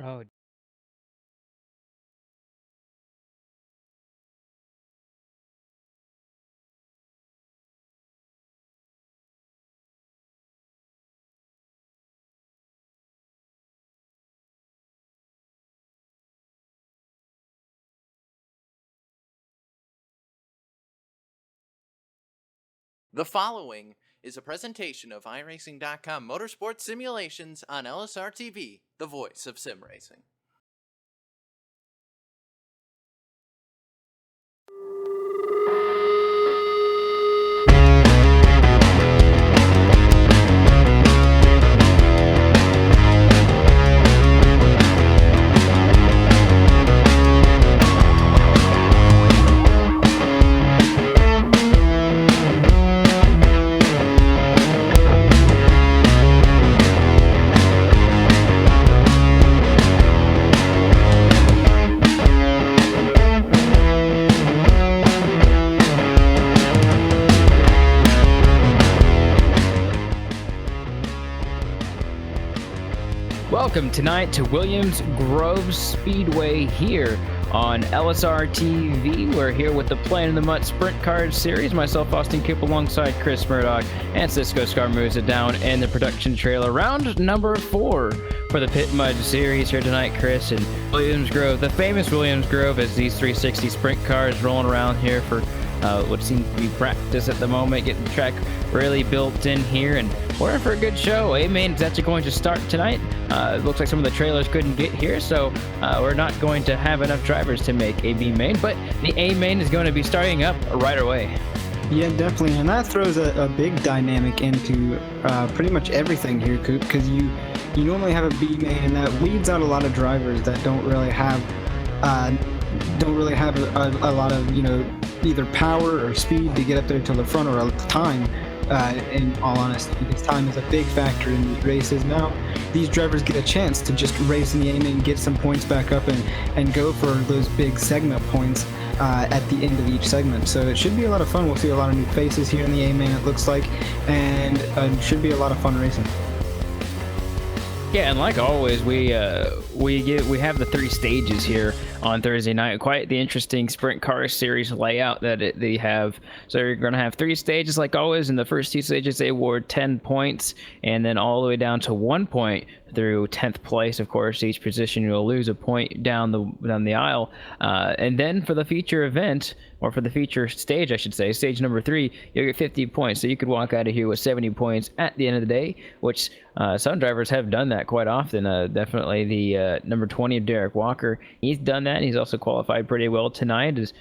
Oh, The following is a presentation of iRacing.com motorsports simulations on LSRTV, the voice of sim racing. welcome tonight to Williams Grove Speedway here on LSRTV. We're here with the Playin in the Mutt Sprint Cars Series. Myself, Austin Coop, alongside Chris Murdoch and Cisco Scarmuzza down in the production trailer. Round number 4 for the Pit Mud Series here tonight, Chris, and Williams Grove, the famous Williams Grove, as these 360 sprint cars rolling around here for what seems to be practice at the moment, getting the track really built in here, and we're in for a good show. A-Main is actually going to start tonight. It looks like some of the trailers couldn't get here, so we're not going to have enough drivers to make a B-Main, but the A-Main is going to be starting up right away. Yeah, definitely, and that throws a big dynamic into pretty much everything here, Coop, because you normally have a B main, and that weeds out a lot of drivers that don't really have a lot of either power or speed to get up there to the front, or time. In all honesty, because time is a big factor in these races. Now, these drivers get a chance to just race in the A-Main, get some points back up, and go for those big segment points at the end of each segment. So it should be a lot of fun. We'll see a lot of new faces here in the A-Main, it looks like, and it should be a lot of fun racing. Yeah, and like always, we have the 3 stages here on Thursday night. Quite the interesting sprint car series layout that they have. So you're going to have 3 stages like always. In the first 2 stages, they award 10 points, and then all the way down to 1 point through 10th place. Of course, each position you'll lose a point down the aisle. And then for the feature event, or for the feature stage, I should say, stage number 3, you'll get 50 points. So you could walk out of here with 70 points at the end of the day, which some drivers have done that quite often. Definitely the number 20 of Derek Walker, he's done that. He's also qualified pretty well tonight, as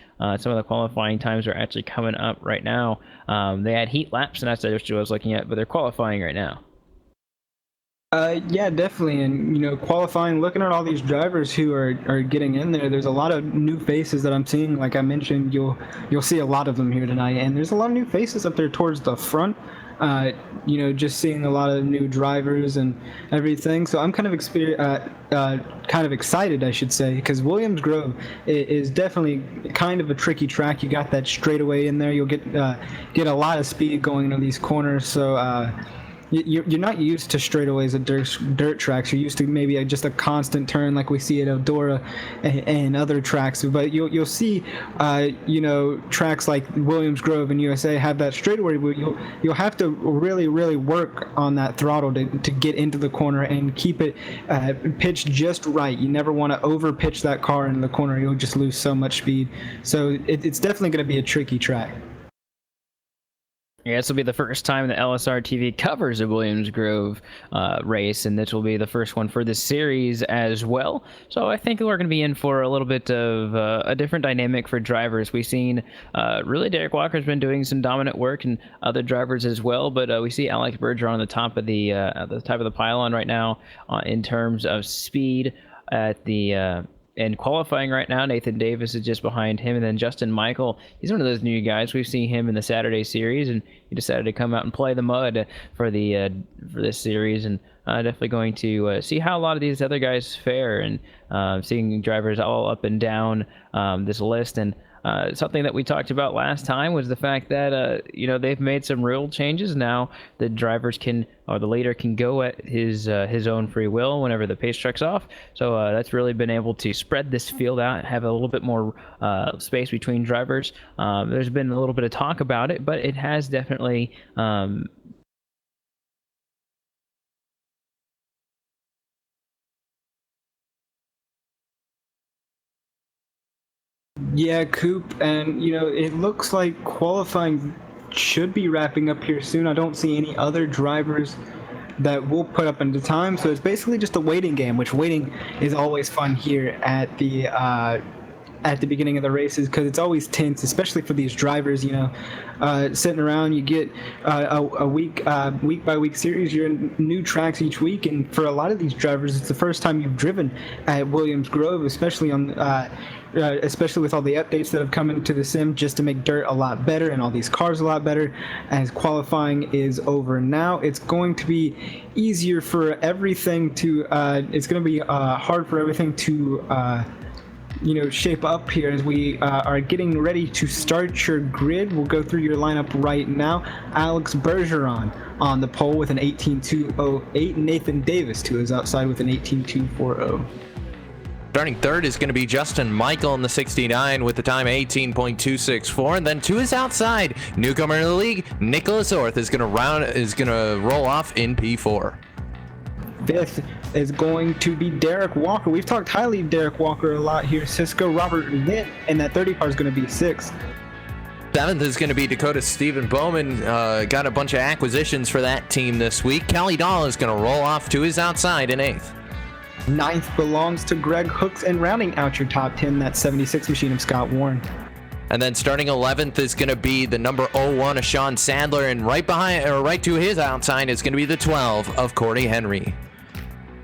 some of the qualifying times are actually coming up right now. They had heat laps, and that's what I was looking at, but they're qualifying right now. Yeah, definitely, and qualifying, looking at all these drivers who are getting in there, there's a lot of new faces that I'm seeing. Like I mentioned, you'll see a lot of them here tonight, and there's a lot of new faces up there towards the front. Just seeing a lot of new drivers and everything. So I'm kind of excited, I should say, because Williams Grove is definitely kind of a tricky track. You got that straightaway in there. You'll get a lot of speed going into these corners. So. You're not used to straightaways at dirt tracks. You're used to maybe just a constant turn like we see at Eldora and other tracks. But you'll see, tracks like Williams Grove and USA have that straightaway where you'll have to really, really work on that throttle to get into the corner and keep it pitched just right. You never want to over pitch that car into the corner. You'll just lose so much speed. So it's definitely going to be a tricky track. Yeah, this will be the first time that LSR-TV covers a Williams Grove race, and this will be the first one for this series as well. So I think we're going to be in for a little bit of a different dynamic for drivers. We've seen really Derek Walker's been doing some dominant work, and other drivers as well. But we see Alex Berger on the top of the pylon right now in terms of speed at the. And qualifying right now, Nathan Davis is just behind him, and then Justin Michael, he's one of those new guys. We've seen him in the Saturday series, and he decided to come out and play the mud for this series, and definitely going to see how a lot of these other guys fare, and seeing drivers all up and down this list. And something that we talked about last time was the fact that they've made some real changes now. The drivers or the leader can go at his own free will whenever the pace truck's off. So that's really been able to spread this field out, have a little bit more space between drivers. There's been a little bit of talk about it, but it has definitely Yeah, Coop, and it looks like qualifying should be wrapping up here soon. I don't see any other drivers that will put up into time, so it's basically just a waiting game, which waiting is always fun here at the beginning of the races, because it's always tense, especially for these drivers. Sitting around, you get a week by week series. You're in new tracks each week, and for a lot of these drivers, it's the first time you've driven at Williams Grove, especially with all the updates that have come into the sim just to make dirt a lot better and all these cars a lot better. As qualifying is over now, it's going to be easier for everything to it's going to be hard for everything to shape up here as we are getting ready to start your grid. We'll go through your lineup right now. Alex Bergeron on the pole with an 18.208. Nathan Davis to his outside with an 18.240. Starting third is going to be Justin Michael in the 69 with the time 18.264, and then to his outside, newcomer in the league, Nicholas Orth is going to roll off in P4. Fifth is going to be Derek Walker. We've talked highly of Derek Walker a lot here. Cisco Robert Lynn, and that 30 car is going to be sixth. Seventh is going to be Dakota Stephen Bowman. Got a bunch of acquisitions for that team this week. Kelly Dahl is going to roll off to his outside in eighth. Ninth belongs to Greg Hooks, and rounding out your top 10, that 76 machine of Scott Warren. And then starting 11th is going to be the number 01 of Sean Sadler, and right to his outside is going to be the 12 of Corey Henry.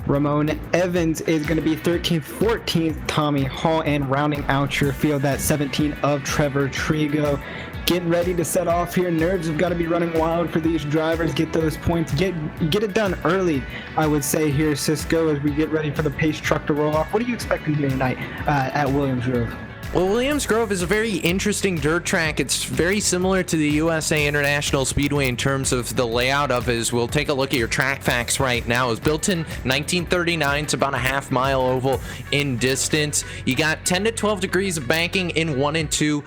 Ramon Evans is going to be 13th, 14th, Tommy Hall, and rounding out your field, that 17 of Trevor Trigo. Getting ready to set off here. Nerves have got to be running wild for these drivers. Get those points. Get it done early, I would say here, Cisco, as we get ready for the pace truck to roll off. What are you expecting here tonight at Williams Grove? Well, Williams Grove is a very interesting dirt track. It's very similar to the USA International Speedway in terms of the layout of it. We'll take a look at your track facts right now. It was built in 1939. It's about a half-mile oval in distance. You got 10 to 12 degrees of banking in 1 and 2,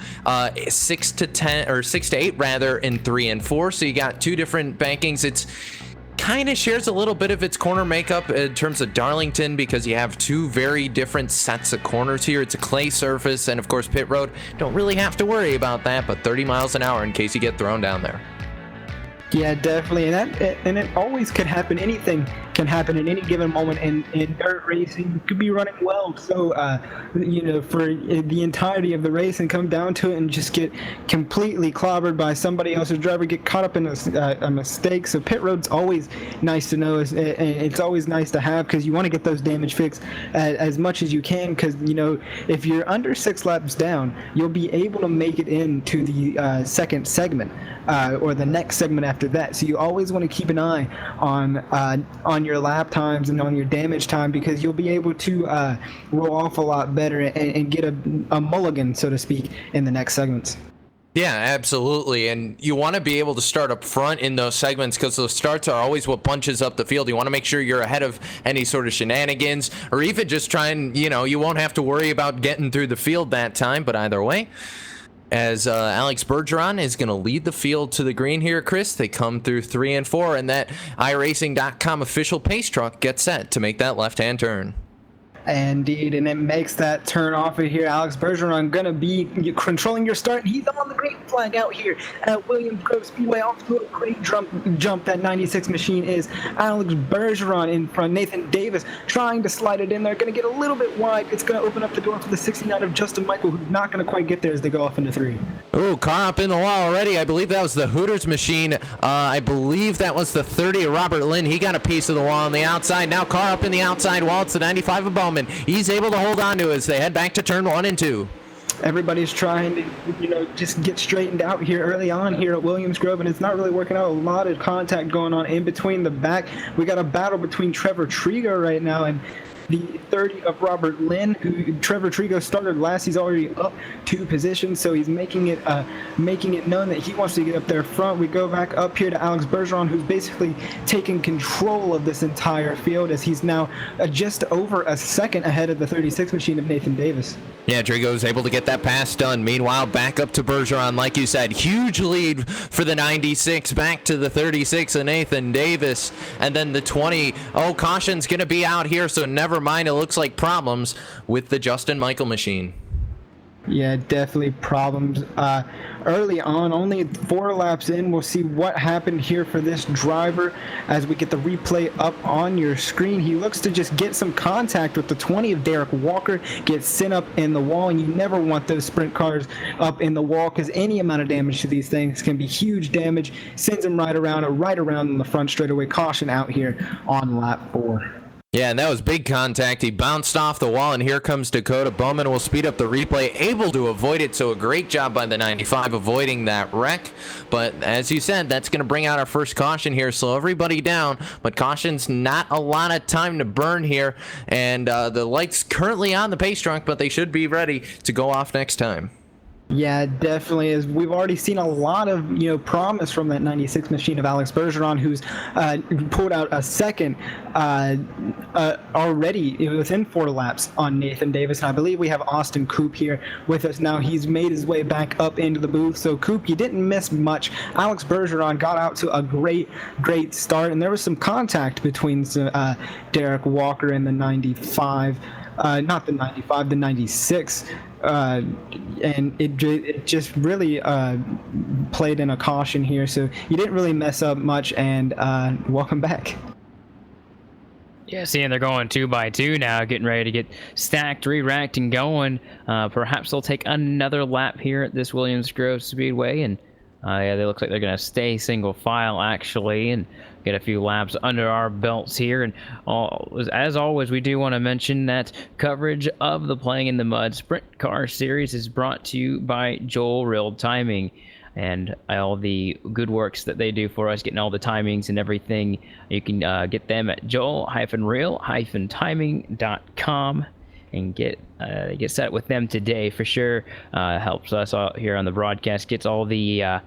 6 to 8 rather in 3 and 4. So you got two different bankings. It's kind of shares a little bit of its corner makeup in terms of Darlington, because you have two very different sets of corners here. It's a clay surface, and of course pit road, don't really have to worry about that, but 30 miles an hour in case you get thrown down there. Yeah, definitely, and it always could happen. Anything can happen at any given moment in dirt racing. You could be running well, so for the entirety of the race and come down to it and just get completely clobbered by somebody else's driver, get caught up in a mistake. So pit road's always nice to know. It's always nice to have, because you want to get those damage fixed as much as you can, because if you're under 6 laps down, you'll be able to make it into the second segment or the next segment after that. So you always want to keep an eye on your lap times and on your damage time, because you'll be able to roll off a lot better and get a mulligan, so to speak, in the next segments. Yeah, absolutely. And you want to be able to start up front in those segments, because those starts are always what punches up the field. You want to make sure you're ahead of any sort of shenanigans, or even just try and, you won't have to worry about getting through the field that time. But either way, as Alex Bergeron is going to lead the field to the green here, Chris, they come through 3 and 4, and that iRacing.com official pace truck gets set to make that left-hand turn. Indeed, and it makes that turn off of here. Alex Bergeron going to be controlling your start. He's on the green flag out here at Williams Grove Speedway. Off to a great jump. That 96 machine is Alex Bergeron in front. Nathan Davis trying to slide it in there. Going to get a little bit wide. It's going to open up the door for the 69 of Justin Michael, who's not going to quite get there as they go off into 3. Oh, car up in the wall already. I believe that was the Hooters machine. I believe that was the 30 of Robert Lynn. He got a piece of the wall on the outside. Now car up in the outside wall. It's the 95 of Bowman. He's able to hold on to it as they head back to turn 1 and 2. Everybody's trying to, just get straightened out here early on here at Williams Grove, and it's not really working out. A lot of contact going on in between the back. We got a battle between Trevor Trigo right now, and the 30 of Robert Lynn, who Trevor Trigo started last. He's already up 2 positions, so he's making it known that he wants to get up there front. We go back up here to Alex Bergeron, who's basically taking control of this entire field, as he's now just over a second ahead of the 36 machine of Nathan Davis. Yeah, Trigo's able to get that pass done. Meanwhile, back up to Bergeron, like you said, huge lead for the 96, back to the 36 of Nathan Davis, and then the 20. Oh, caution's going to be out here, so never mind. It looks like problems with the Justin Michael machine. Yeah, definitely problems early on. Only 4 laps in, we'll see what happened here for this driver as we get the replay up on your screen. He looks to just get some contact with the 20 of Derek Walker, gets sent up in the wall, and you never want those sprint cars up in the wall, because any amount of damage to these things can be huge damage. Sends him right around in the front straightaway. Caution out here on lap 4. Yeah, and that was big contact. He bounced off the wall, and here comes Dakota. Bowman will speed up the replay, able to avoid it, so a great job by the 95 avoiding that wreck. But as you said, that's going to bring out our first caution here, slow everybody down, but caution's not a lot of time to burn here, and the lights currently on the pace truck, but they should be ready to go off next time. Yeah, definitely is. We've already seen a lot of promise from that 96 machine of Alex Bergeron, who's pulled out a second already within 4 laps on Nathan Davis. And I believe we have Austin Coop here with us now. He's made his way back up into the booth. So Coop, you didn't miss much. Alex Bergeron got out to a great start, and there was some contact between Derek Walker and the 95. Not the 95, the 96. And it just really played in a caution here, so you didn't really mess up much, and welcome back. Yeah, seeing they're going 2 by 2 now, getting ready to get stacked, re-racked, and going. Perhaps they'll take another lap here at this Williams Grove Speedway, and yeah, they look like they're going to stay single file, actually, and get a few laps under our belts here. And as always, we do want to mention that coverage of the Playing in the Mud Sprint Car Series is brought to you by Joel Real Timing, and all the good works that they do for us, getting all the timings and everything. You can get them at joel-real-timing.com and get set with them today for sure. Helps us out here on the broadcast, gets all the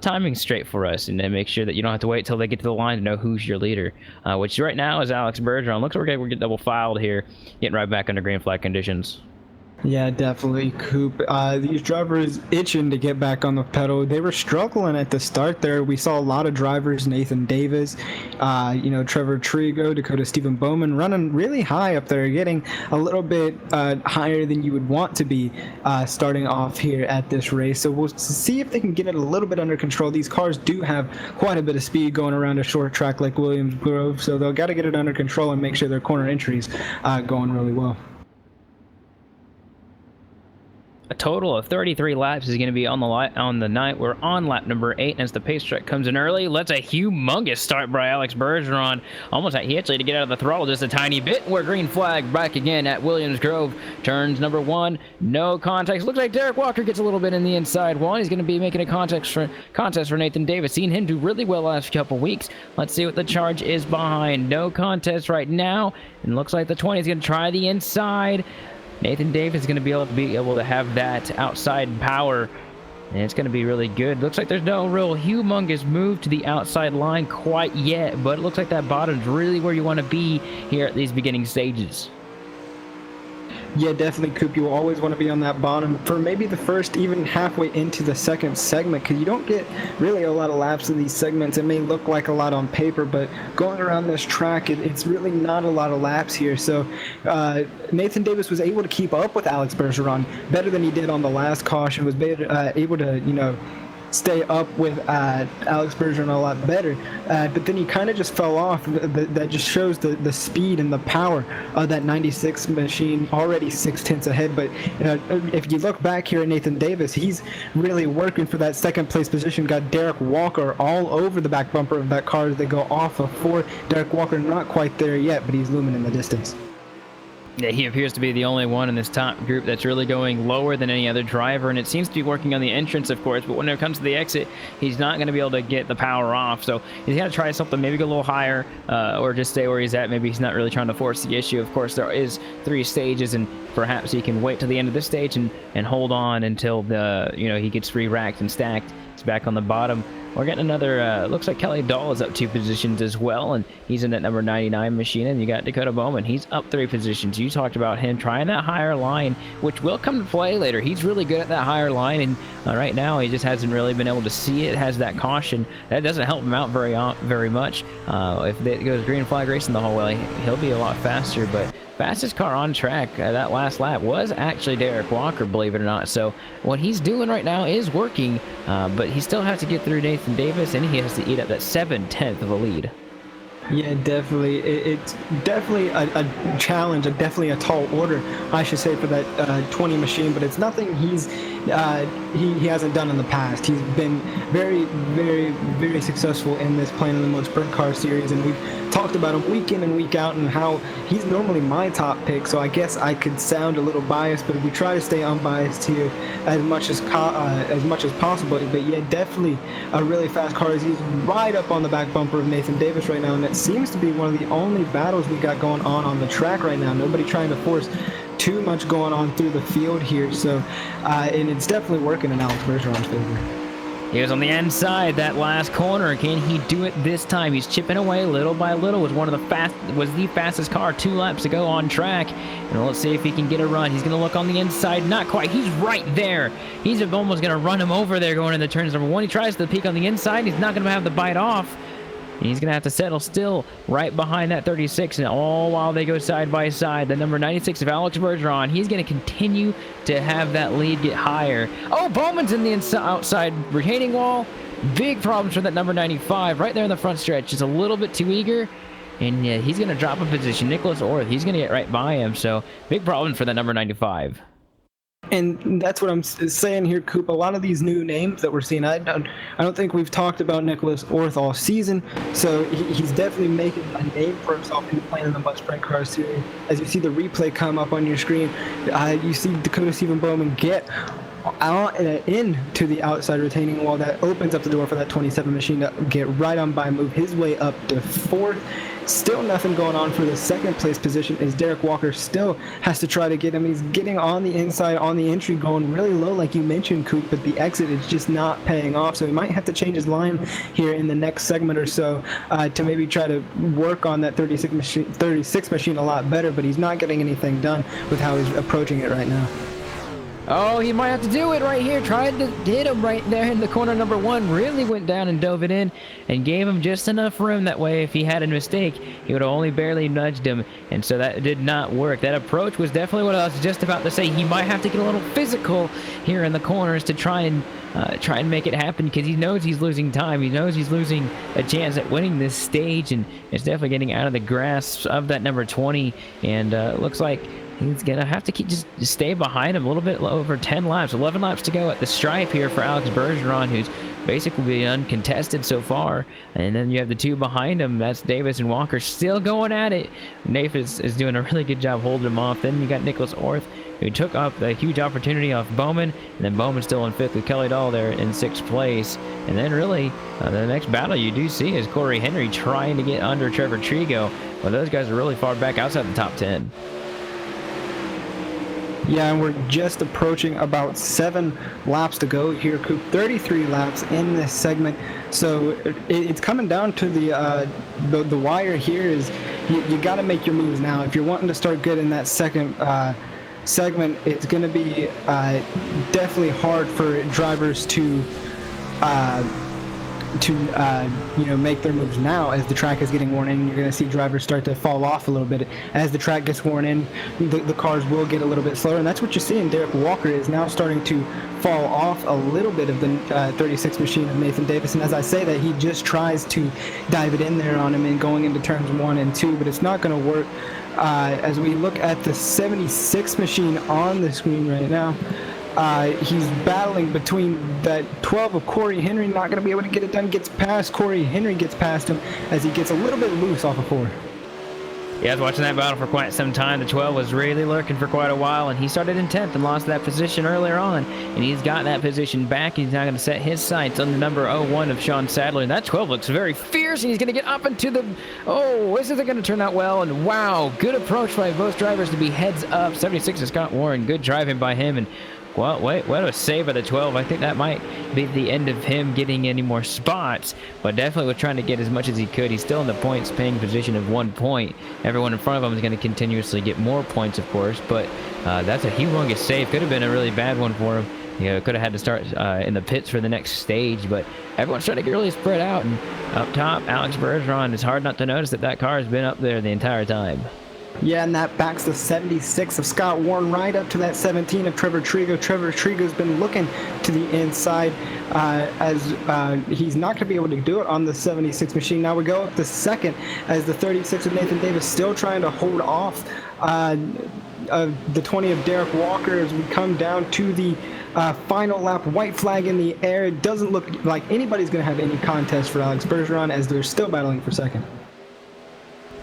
timing straight for us, and then make sure that you don't have to wait till they get to the line to know who's your leader, which right now is Alex Bergeron. Looks like we're getting double filed here, getting right back under green flag conditions. Yeah, definitely, Coop. These drivers itching to get back on the pedal. They were struggling at the start there. We saw a lot of drivers, Nathan Davis, Trevor Trigo, Dakota Stephen Bowman, running really high up there, getting a little bit higher than you would want to be starting off here at this race. So we'll see if they can get it a little bit under control. These cars do have quite a bit of speed going around a short track like Williams Grove, so they'll got to get it under control and make sure their corner entries going really well. A total of 33 laps is going to be on the night. We're on lap number 8 as the pace track comes in early. Let's a humongous start by Alex Bergeron. He actually had to get out of the throttle just a tiny bit. We're green flag back again at Williams Grove. Turns number 1, no contact. Looks like Derek Walker gets a little bit in the inside wall. He's going to be making a contest for Nathan Davis. Seen him do really well last couple weeks. Let's see what the charge is behind. No contest right now. And looks like the 20 is going to try the inside. Nathan Davis is going to be able to have that outside power, and it's going to be really good. Looks like there's no real humongous move to the outside line quite yet, but it looks like that bottom's really where you want to be here at these beginning stages. Yeah, definitely, Coop. You always want to be on that bottom for maybe the first, even halfway into the second segment, because you don't get really a lot of laps in these segments. It may look like a lot on paper, but going around this track, it's really not a lot of laps here. So Nathan Davis was able to keep up with Alex Bergeron better than he did on the last caution, was able to, stay up with Alex Bergeron a lot better, but then he kind of just fell off. That just shows the speed and the power of that 96 machine, already 6/10 ahead. But if you look back here at Nathan Davis, he's really working for that second place position. Got Derek Walker all over the back bumper of that car as they go off of 4. Derek Walker not quite there yet, but he's looming in the distance. Yeah, he appears to be the only one in this top group that's really going lower than any other driver, and it seems to be working on the entrance, of course, but when it comes to the exit, he's not going to be able to get the power off, so he's got to try something, maybe go a little higher, or just stay where he's at. Maybe he's not really trying to force the issue. Of course, there is 3 stages, and perhaps he can wait till the end of this stage and hold on until he gets re-racked and stacked. He's back on the bottom. We're getting another, looks like Kelly Dahl is up 2 positions as well, and he's in that number 99 machine, and you got Dakota Bowman. He's up 3 positions. You talked about him trying that higher line, which will come to play later. He's really good at that higher line, and right now he just hasn't really been able to see it. Has that caution. That doesn't help him out very much. If it goes green flag racing the whole way, he'll be a lot faster, but fastest car on track that last lap was actually Derek Walker, believe it or not. So what he's doing right now is working, but he still has to get through Nathan Davis, and he has to eat up that 7/10 of a lead. Yeah, definitely. It's definitely a challenge, definitely a tall order, I should say, for that 20 machine, but it's nothing he hasn't done in the past. He's been very, very, very successful in this Playin Limo Sprint Car Series, and we've talked about him week in and week out and how he's normally my top pick, so I guess I could sound a little biased, but we try to stay unbiased here as much as possible. But yeah, definitely a really fast car. He's right up on the back bumper of Nathan Davis right now, and it seems to be one of the only battles we got going on the track right now. Nobody trying to force too much going on through the field here, so and it's definitely working in Alex Bergeron's favor. He was on the inside that last corner. Can he do it this time? He's chipping away little by little. Was the fastest car 2 laps ago on track. And let's see if he can get a run. He's going to look on the inside. Not quite. He's right there. He's almost going to run him over there going into turns number 1. He tries to peek on the inside. He's not going to have the bite off. And he's going to have to settle still right behind that 36, and all while they go side by side. The number 96 of Alex Bergeron, he's going to continue to have that lead get higher. Oh, Bowman's in the outside retaining wall. Big problems for that number 95 right there in the front stretch. Just a little bit too eager, and yeah, he's going to drop a position. Nicholas Orth, he's going to get right by him, so big problem for that number 95. And that's what I'm saying here, Coop. A lot of these new names that we're seeing, I don't think we've talked about Nicholas Orth all season, so he's definitely making a name for himself in Playin the Sprint Car Series. As you see the replay come up on your screen, you see Dakota Stephen Bowman get out into the outside retaining wall. That opens up the door for that 27 machine to get right on by, move his way up to 4th. Still nothing going on for the 2nd place position, as Derek Walker still has to try to get him. He's getting on the inside on the entry, going really low like you mentioned, Coop, but the exit is just not paying off, so he might have to change his line here in the next segment or so to maybe try to work on that 36 machine a lot better, but he's not getting anything done with how he's approaching it right now. Oh, he might have to do it right here. Tried to hit him right there in the corner number 1. Really went down and dove it in and gave him just enough room. That way, if he had a mistake, he would have only barely nudged him. And so that did not work. That approach was definitely what I was just about to say. He might have to get a little physical here in the corners to try and make it happen, because he knows he's losing time. He knows he's losing a chance at winning this stage, and it's definitely getting out of the grasp of that number 20. And looks like he's going to have to just stay behind him a little bit over 10 laps. 11 laps to go at the stripe here for Alex Bergeron, who's basically been uncontested so far. And then you have the 2 behind him. That's Davis and Walker still going at it. Nathan is doing a really good job holding him off. Then you got Nicholas Orth, who took up a huge opportunity off Bowman. And then Bowman still in 5th with Kelly Dahl there in 6th place. And then really, the next battle you do see is Corey Henry trying to get under Trevor Trigo. Well, those guys are really far back outside the top 10. Yeah, and we're just approaching about 7 laps to go here, Coop. 33 laps in this segment. So it's coming down to the wire here. Is you got to make your moves now. If you're wanting to start good in that second segment, it's going to be definitely hard for drivers to make their moves now. As the track is getting worn in, you're going to see drivers start to fall off a little bit. As the track gets worn in, the cars will get a little bit slower, and that's what you're seeing. Derek Walker is now starting to fall off a little bit of the 36 machine of Nathan Davis, and as I say that, he just tries to dive it in there on him and going into turns 1 and 2, but it's not going to work. As we look at the 76 machine on the screen right now, he's battling between that 12 of Corey Henry, not going to be able to get it done, gets past Corey Henry, gets past him as he gets a little bit loose off of 4. Yeah, I was watching that battle for quite some time. The 12 was really lurking for quite a while, and he started in 10th and lost that position earlier on. And he's got that position back. He's now going to set his sights on the number 01 of Sean Sadler. And that 12 looks very fierce, and he's going to get up into the... Oh, this isn't going to turn out well. And wow, good approach by both drivers to be heads up. 76 is Scott Warren. Good driving by him. And well, wait, what a save by the 12. I think that might be the end of him getting any more spots, but definitely was trying to get as much as he could. He's still in the points paying position of 1 point. Everyone in front of him is going to continuously get more points, of course, but that's a humongous save. Could have been a really bad one for him. Could have had to start in the pits for the next stage, but everyone's trying to get really spread out. And up top, Alex Bergeron, it's hard not to notice that car has been up there the entire time. Yeah, and that backs the 76 of Scott Warren right up to that 17 of Trevor Trigo. Trevor Trigo's been looking to the inside as he's not going to be able to do it on the 76 machine. Now we go up to second as the 36 of Nathan Davis still trying to hold off the 20 of Derek Walker as we come down to the final lap. White flag in the air. It doesn't look like anybody's going to have any contest for Alex Bergeron as they're still battling for second.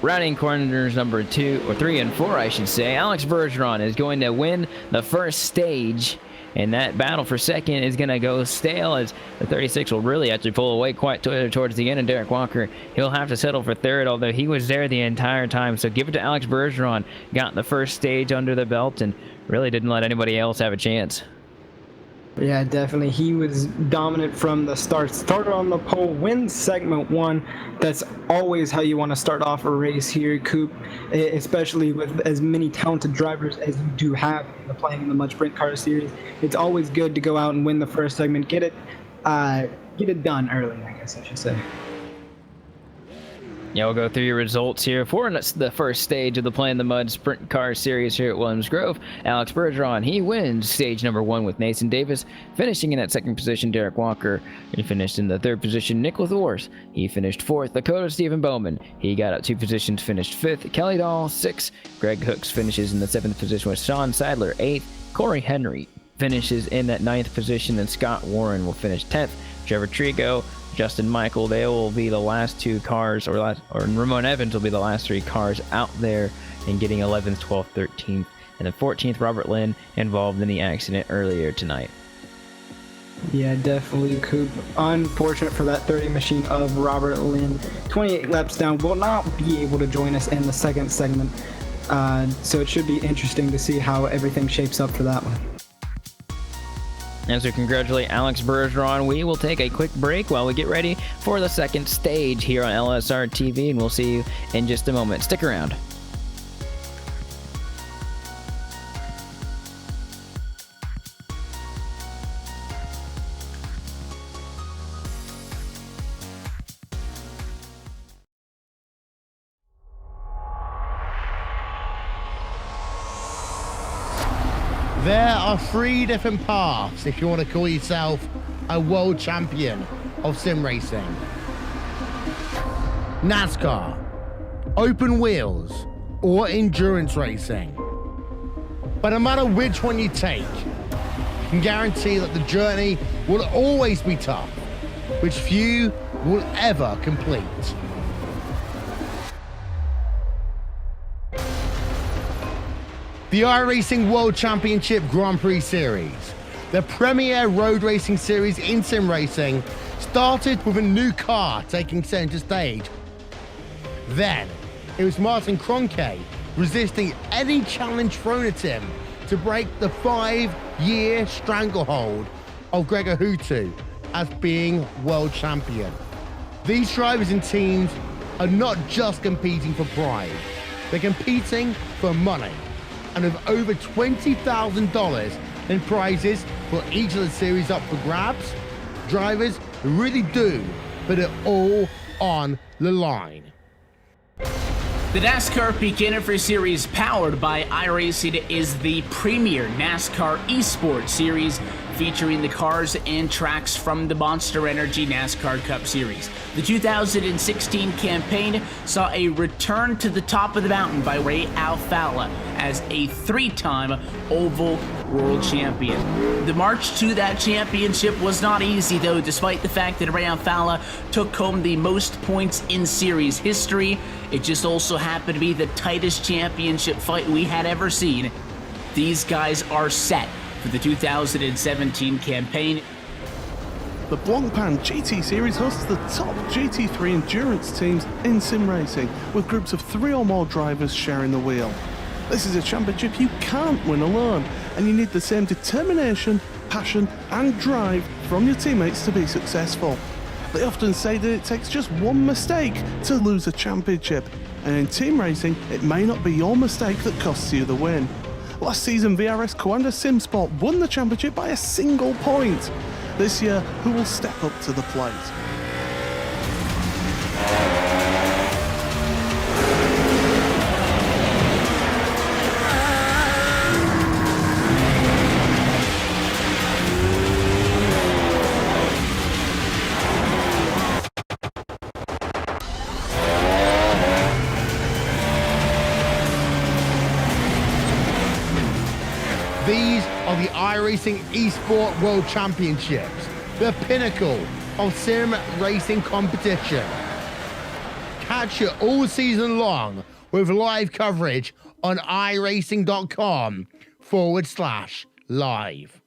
Rounding corners number 2 or 3 and 4, I should say, Alex Bergeron is going to win the first stage, and that battle for second is going to go stale as the 36 will really actually pull away quite towards the end, and Derek Walker, he'll have to settle for third, although he was there the entire time. So give it to Alex Bergeron, got the first stage under the belt and really didn't let anybody else have a chance. Yeah, definitely. He was dominant from the start. Started on the pole, wins segment 1. That's always how you want to start off a race here, Coop, especially with as many talented drivers as you do have playing in the Mud Sprint Car Series. It's always good to go out and win the first segment, get it done early, I guess I should say. Yeah, we'll go through your results here for the first stage of the Playin the Mud Sprint Car Series here at Williams Grove. Alex Bergeron, he wins stage number 1 with Nathan Davis. Finishing in that second position, Derek Walker. He finished in the third position, Nick Lathors. He finished 4th. Dakota Stephen Bowman, he got up 2 positions, finished 5th. Kelly Dahl, 6th. Greg Hooks finishes in the 7th position with Sean Sadler, 8th. Corey Henry finishes in that 9th position, and Scott Warren will finish 10th. Trevor Trigo, Justin Michael, they will be the last 2 cars, or Ramon Evans will be the last 3 cars out there and getting 11th, 12th, 13th, and then 14th, Robert Lynn, involved in the accident earlier tonight. Yeah, definitely, Coop. Unfortunate for that 30 machine of Robert Lynn. 28 laps down, will not be able to join us in the second segment. So it should be interesting to see how everything shapes up for that one. As we congratulate Alex Bergeron, we will take a quick break while we get ready for the second stage here on LSRTV, and we'll see you in just a moment. Stick around. There are 3 different paths if you want to call yourself a world champion of sim racing. NASCAR, open wheels, or endurance racing. But no matter which one you take, you can guarantee that the journey will always be tough, which few will ever complete. The iRacing World Championship Grand Prix Series, the premier road racing series in sim racing, started with a new car taking center stage. Then, it was Martin Kroenke resisting any challenge thrown at him to break the 5-year stranglehold of Gregor Hutu as being world champion. These drivers and teams are not just competing for pride, they're competing for money. And with over $20,000 in prizes for each of the series up for grabs, drivers really do put it all on the line. The NASCAR Beginner Series powered by iRacing is the premier NASCAR esports series featuring the cars and tracks from the Monster Energy NASCAR Cup Series. The 2016 campaign saw a return to the top of the mountain by Ray Alfalla as a 3-time Oval World Champion. The march to that championship was not easy though, despite the fact that Ray Alfalla took home the most points in series history. It just also happened to be the tightest championship fight we had ever seen. These guys are set for the 2017 campaign. The Blancpain GT Series hosts the top GT3 endurance teams in sim racing, with groups of 3 or more drivers sharing the wheel. This is a championship you can't win alone, and you need the same determination, passion and drive from your teammates to be successful. They often say that it takes just one mistake to lose a championship, and in team racing, it may not be your mistake that costs you the win. Last season, VRS Coanda Simsport won the championship by a single point. This year, who will step up to the plate? These are the iRacing Esport World Championships, the pinnacle of sim racing competition. Catch it all season long with live coverage on iRacing.com/live.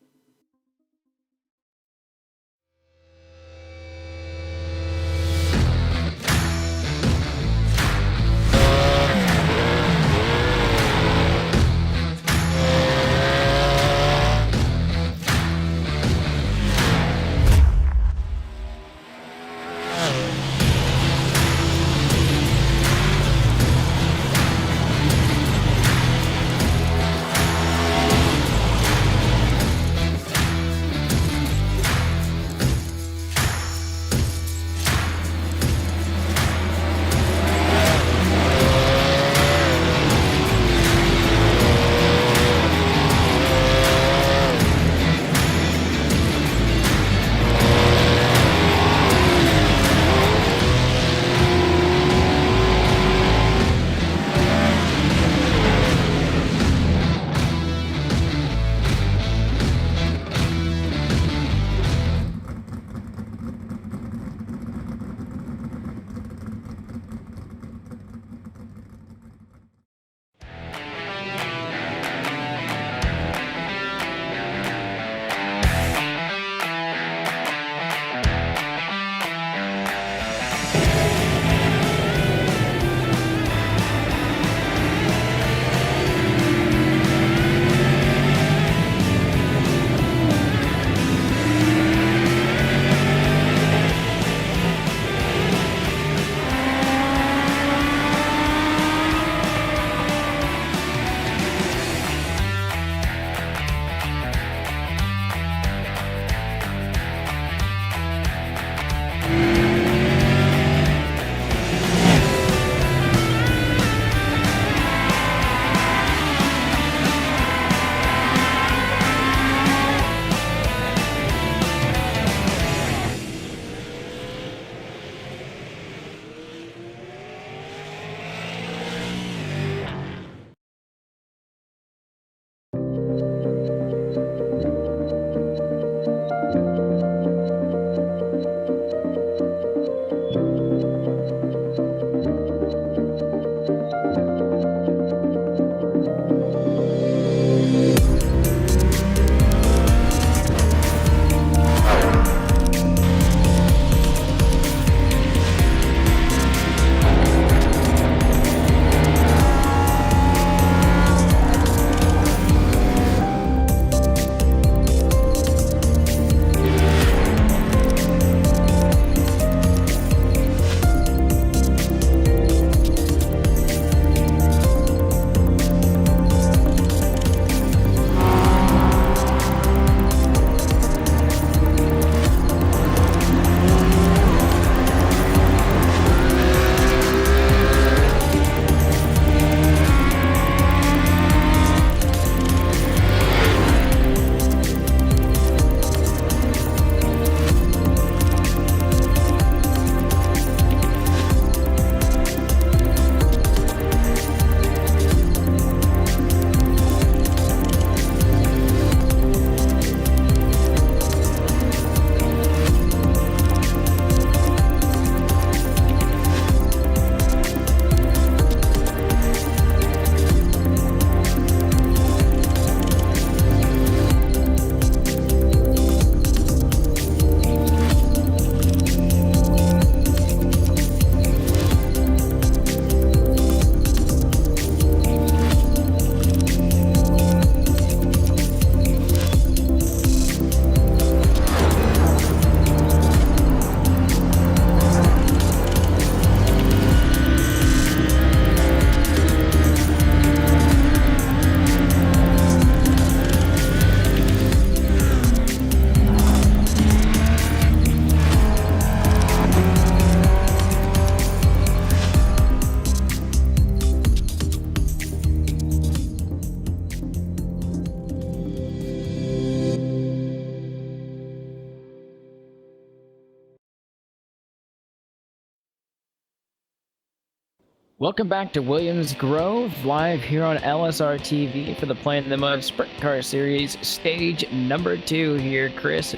Welcome back to Williams Grove, live here on LSRTV for the Playin the Mud Sprint Car Series, stage number 2 here, Chris.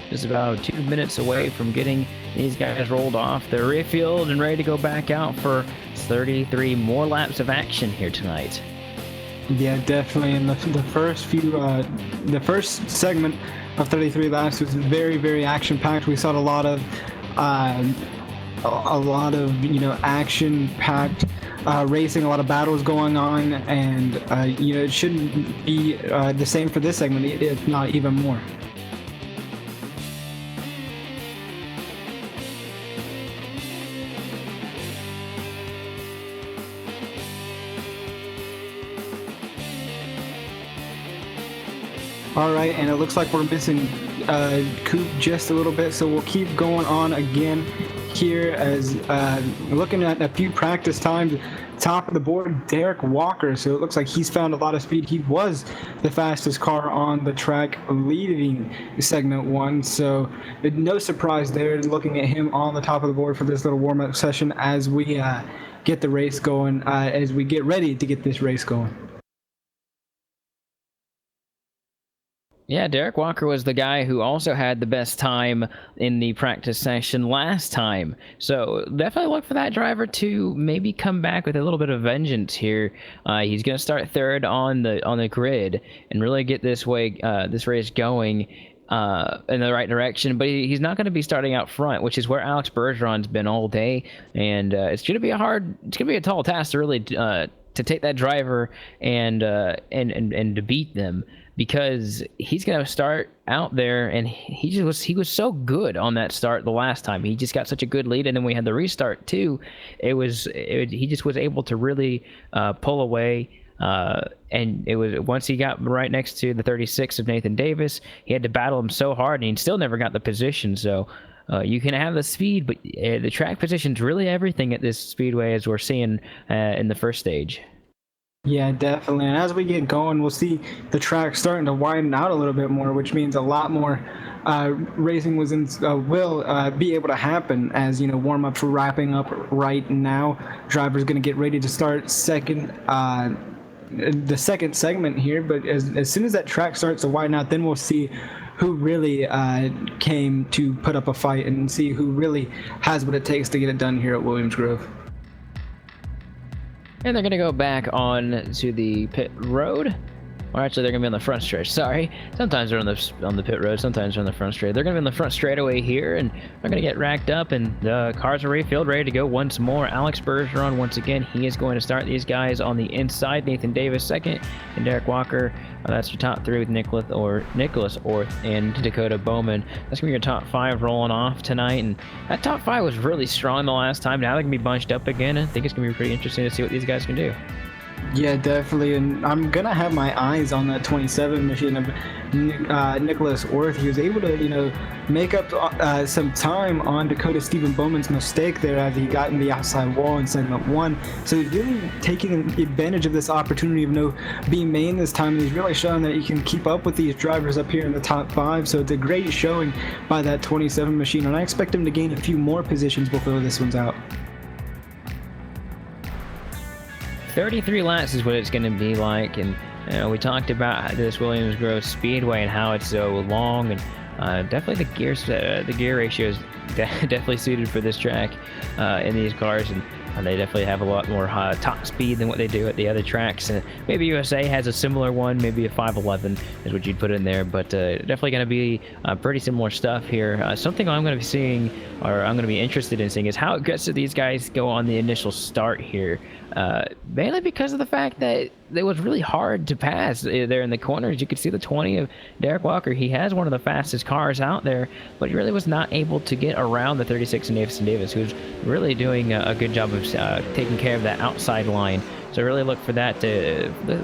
Just about 2 minutes away from getting these guys rolled off the refield and ready to go back out for 33 more laps of action here tonight. Yeah, definitely. And the first segment of 33 laps was very, very action-packed. We saw a lot of action-packed racing, a lot of battles going on, and it shouldn't be the same for this segment, if not even more. All right, and it looks like we're missing Coop just a little bit, so we'll keep going on again here as looking at a few practice times. Top of the board, Derek Walker. So it looks like he's found a lot of speed. He was the fastest car on the track leading segment 1, so no surprise there looking at him on the top of the board for this little warm-up session as we get the race going, as we get ready to get this race going. Yeah, Derek Walker was the guy who also had the best time in the practice session last time. So definitely look for that driver to maybe come back with a little bit of vengeance here. He's going to start third on the grid and really get this race going in the right direction. But he's not going to be starting out front, which is where Alex Bergeron's been all day. And it's going to be a tall task to really to take that driver and to beat them, because he's going to start out there, and he was so good on that start the last time. He just got such a good lead, and then we had the restart too. He just was able to really pull away, and it was once he got right next to the 36 of Nathan Davis, he had to battle him so hard, and he still never got the position. So you can have the speed, but the track position's really everything at this speedway, as we're seeing in the first stage. Yeah, definitely. And as we get going, we'll see the track starting to widen out a little bit more, which means a lot more racing will be able to happen as, warm-ups are wrapping up right now. Driver's going to get ready to start the second segment here, but as soon as that track starts to widen out, then we'll see who really came to put up a fight and see who really has what it takes to get it done here at Williams Grove. And they're going to go back on to the pit road. Or actually, they're going to be on the front stretch. Sorry. Sometimes they're on the pit road. Sometimes they're on the front straight. They're going to be on the front straightaway here, and they're going to get racked up, and the cars are refilled, ready to go once more. Alex Bergeron, once again, he is going to start these guys on the inside. Nathan Davis second, and Derek Walker. That's your top 3 with Nicholas Orth and Dakota Bowman. That's going to be your top 5 rolling off tonight. And that top 5 was really strong the last time. Now they're going to be bunched up again. I think it's going to be pretty interesting to see what these guys can do. Yeah, definitely, and I'm gonna have my eyes on that 27 machine of Nicholas Orth. He was able to, make up some time on Dakota Stephen Bowman's mistake there as he got in the outside wall in segment 1. So he's really taking advantage of this opportunity of being main this time, and he's really showing that he can keep up with these drivers up here in the top 5. So it's a great showing by that 27 machine, and I expect him to gain a few more positions before this one's out. 33 laps is what it's going to be like, and we talked about this Williams Grove Speedway and how it's so long, and definitely the gear ratio is definitely suited for this track in these cars, and they definitely have a lot more top speed than what they do at the other tracks. Maybe USA has a similar one, maybe a 511 is what you'd put in there, but definitely going to be pretty similar stuff here. Something I'm going to be seeing, or I'm going to be interested in seeing, is how aggressive these guys go on the initial start here. Mainly because of the fact that it was really hard to pass there in the corners. You could see the 20 of Derek Walker. He has one of the fastest cars out there, but he really was not able to get around the 36 of Nathan Davis, who's really doing a good job of taking care of that outside line. So really look for that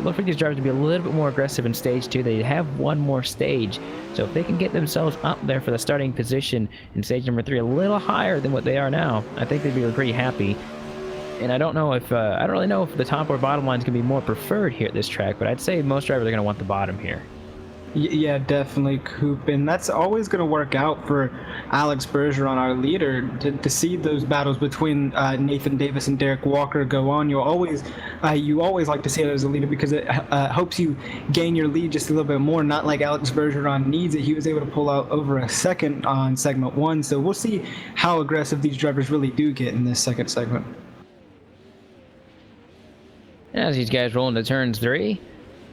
look for these drivers to be a little bit more aggressive in stage 2. They have one more stage, so if they can get themselves up there for the starting position in stage number 3 a little higher than what they are now, I think they'd be pretty happy. And I don't really know if the top or bottom line is going to be more preferred here at this track, but I'd say most drivers are going to want the bottom here. Yeah, definitely, Coop, and that's always going to work out for Alex Bergeron, our leader, to see those battles between Nathan Davis and Derek Walker go on. You always like to see it as a leader because it helps you gain your lead just a little bit more. Not like Alex Bergeron needs it. He was able to pull out over a second on segment 1, so we'll see how aggressive these drivers really do get in this second segment. As these guys roll into turns 3.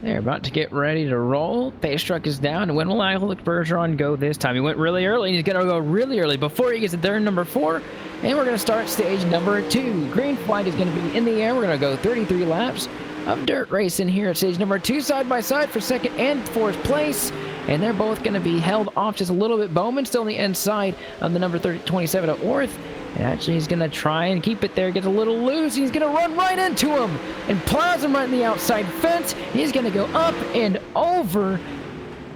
They're about to get ready to roll. Pace truck is down. And when will Alex Bergeron go this time? He went really early. He's going to go really early before he gets to turn number 4. And we're going to start stage number 2. Green flag is going to be in the air. We're going to go 33 laps of dirt racing here at stage number 2, side by side for second and fourth place. And they're both going to be held off just a little bit. Bowman still on the inside of the number 27 at Orth. And actually, he's going to try and keep it there. Gets a little loose. He's going to run right into him and plows him right in the outside fence. He's going to go up and over,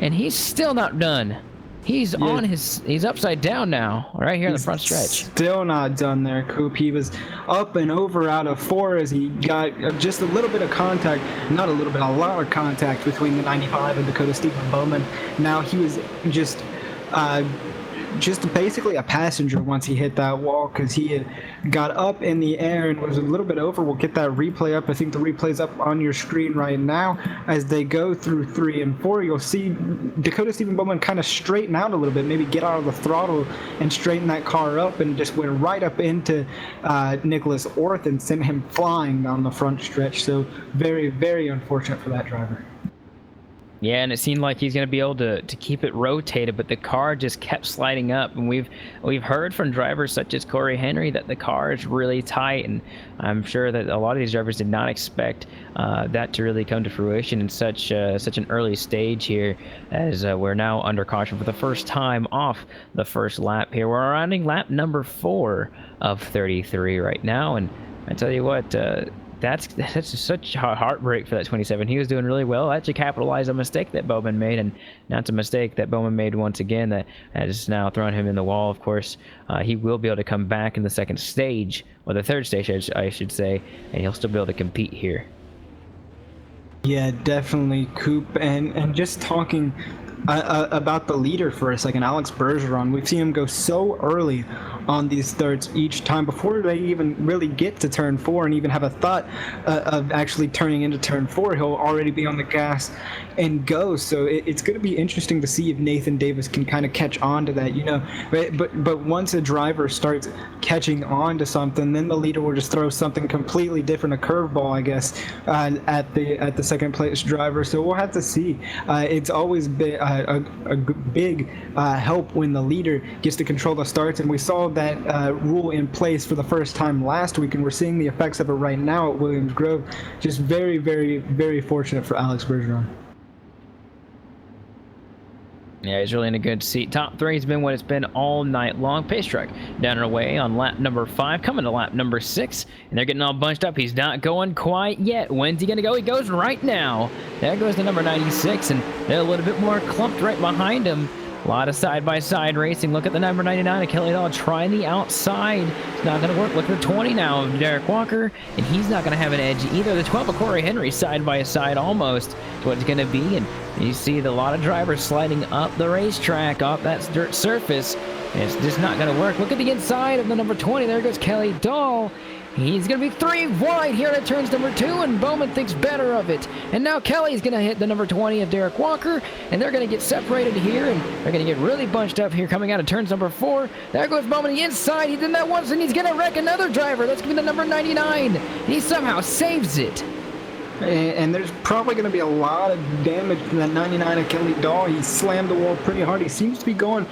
and he's still not done. He's upside down now, right here in the front stretch. Still not done there, Coop. He was up and over out of 4 as he got just a little bit of contact, not a little bit, a lot of contact between the 95 and Dakota Stephen Bowman. Now he was just basically a passenger once he hit that wall, because he had got up in the air and was a little bit over. We'll get that replay up. I think the replay's up on your screen right now. As they go through 3 and 4, you'll see Dakota Stephen Bowman kind of straighten out a little bit, maybe get out of the throttle and straighten that car up, and just went right up into Nicholas Orth and sent him flying down the front stretch. So very, very unfortunate for that driver. Yeah, and it seemed like he's going to be able to keep it rotated, but the car just kept sliding up. And we've heard from drivers such as Corey Henry that the car is really tight, and I'm sure that a lot of these drivers did not expect that to really come to fruition in such an early stage here, as we're now under caution for the first time off the first lap here. We're rounding lap number 4 of 33 right now, and I tell you what, that's such a heartbreak for that 27. He was doing really well. Actually capitalized on a mistake that Bowman made, and that's a mistake that Bowman made once again that has now thrown him in the wall. Of course, he will be able to come back in the second stage, or the third stage, I should say, and he'll still be able to compete here. Yeah, definitely, Coop. And just talking about the leader for a second, Alex Bergeron, we've seen him go so early on these thirds each time before they even really get to turn 4 and even have a thought of actually turning into turn 4. He'll already be on the gas and go. So it's going to be interesting to see if Nathan Davis can kind of catch on to that, but once a driver starts catching on to something, then the leader will just throw something completely different, a curveball, I guess, at the second place driver. So we'll have to see. It's always been a big help when the leader gets to control the starts, and we saw that rule in place for the first time last week, and we're seeing the effects of it right now at Williams Grove. Just very, very, very fortunate for Alex Bergeron. Yeah, he's really in a good seat. Top 3 has been what it's been all night long. Pace truck down and away on lap number 5, coming to lap number 6, and they're getting all bunched up. He's not going quite yet. When's he going to go? He goes right now. There goes the number 96, and they're a little bit more clumped right behind him. A lot of side-by-side racing. Look at the number 99 of Kelly Dahl trying the outside. It's not going to work. Look at the 20 now of Derek Walker, and he's not going to have an edge either. The 12 of Corey Henry side-by-side almost to what it's going to be, and you see a lot of drivers sliding up the racetrack off that dirt surface. And it's just not going to work. Look at the inside of the number 20. There goes Kelly Dahl. He's going to be 3 wide here at turns number 2, and Bowman thinks better of it. And now Kelly's going to hit the number 20 of Derek Walker, and they're going to get separated here, and they're going to get really bunched up here coming out of turns number 4. There goes Bowman the inside. He did that once, and he's going to wreck another driver. That's going to be the number 99. He somehow saves it. And there's probably going to be a lot of damage from that 99 of Kelly Dahl. He slammed the wall pretty hard. He seems to be going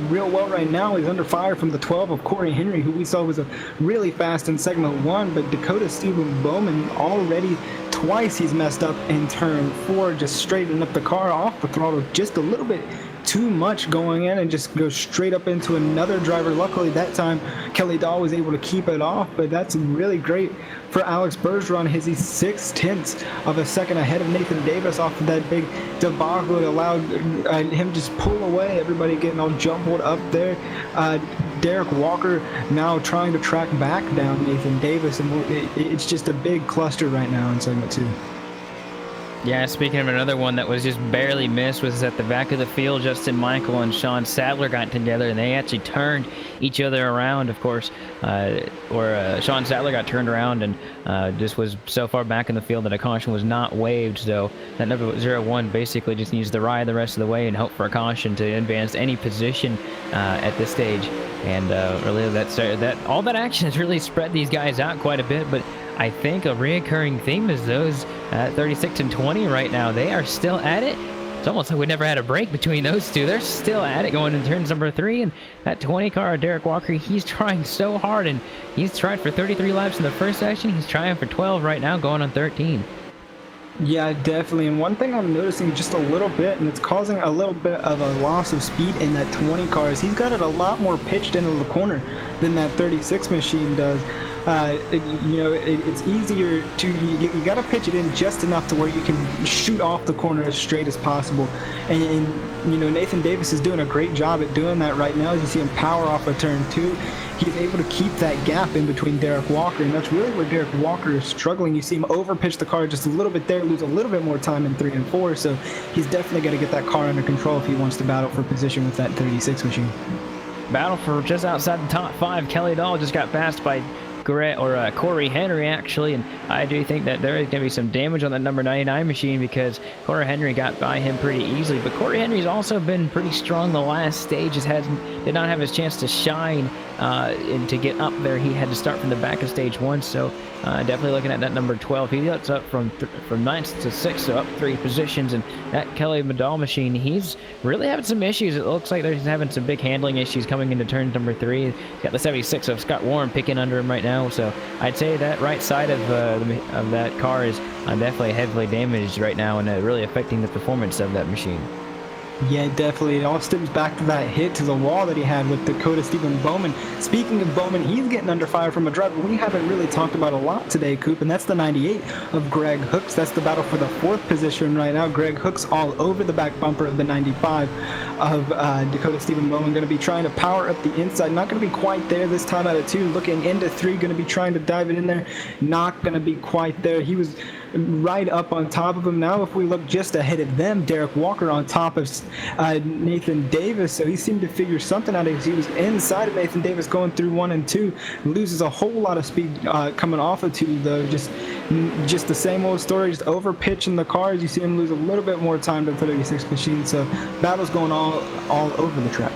real well right now. He's under fire from the 12 of Corey Henry, who we saw was really fast in segment 1. But Dakota Stephen Bowman already twice he's messed up in turn 4, just straightening up the car off the throttle just a little bit too much going in and just goes straight up into another driver. Luckily that time Kelly Dahl was able to keep it off, but that's really great for Alex Bergeron. He's 0.6 of a second ahead of Nathan Davis off of that big debacle. It allowed him just pull away, everybody getting all jumbled up there. Derek Walker now trying to track back down Nathan Davis, and it's just a big cluster right now in segment 2. Yeah, speaking of another one that was just barely missed, was at the back of the field. Justin Michael and Sean Sadler got together, and they actually turned each other around, of course. Sean Sadler got turned around and just was so far back in the field that a caution was not waived. So that number 0-1 basically just needs to ride the rest of the way and hope for a caution to advance any position at this stage. And really, all that action has really spread these guys out quite a bit, but I think a reoccurring theme is those 36 and 20 right now. They are still at it. It's almost like we never had a break between those two. They're still at it going into turns number 3. And that 20 car, Derek Walker, he's trying so hard. And he's tried for 33 laps in the first section. He's trying for 12 right now, going on 13. Yeah, definitely. And one thing I'm noticing just a little bit, and it's causing a little bit of a loss of speed in that 20 car, is he's got it a lot more pitched into the corner than that 36 machine does. It's easier to, you got to pitch it in just enough to where you can shoot off the corner as straight as possible. And Nathan Davis is doing a great job at doing that right now. As you see him power off of turn 2, he's able to keep that gap in between Derek Walker, and that's really where Derek Walker is struggling. You see him overpitch the car just a little bit there, lose a little bit more time in 3 and 4, so he's definitely got to get that car under control if he wants to battle for position with that 36 machine. Battle for just outside the top 5. Kelly Dahl just got passed by Corey Henry, actually, and I do think that there is going to be some damage on that number 99 machine because Corey Henry got by him pretty easily. But Corey Henry's also been pretty strong the last stages. Did not have his chance to shine and to get up there. He had to start from the back of stage 1. So definitely looking at that number 12. He gets up from 9th to 6th, so up 3 positions. And that Kelly Dahl machine, he's really having some issues. It looks like he's having some big handling issues coming into turn number 3. He's got the 76 of Scott Warren picking under him right now. So I'd say that right side of that car is definitely heavily damaged right now and really affecting the performance of that machine. Yeah, definitely. It all stems back to that hit to the wall that he had with Dakota Stephen Bowman. Speaking of Bowman, he's getting under fire from a driver we haven't really talked about a lot today, Coop, and that's the 98 of Greg Hooks. That's the battle for the 4th position right now. Greg Hooks all over the back bumper of the 95 of Dakota Stephen Bowman. Going to be trying to power up the inside. Not going to be quite there this time out of 2. Looking into 3, going to be trying to dive it in there. Not going to be quite there. He was right up on top of him. Now if we look just ahead of them, Derek Walker on top of Nathan Davis, so he seemed to figure something out as he was inside of Nathan Davis going through 1 and 2. Loses a whole lot of speed coming off of 2 though. Just the same old story, just over pitching the cars. You see him lose a little bit more time to the 36 machine, so battle's going all over the track.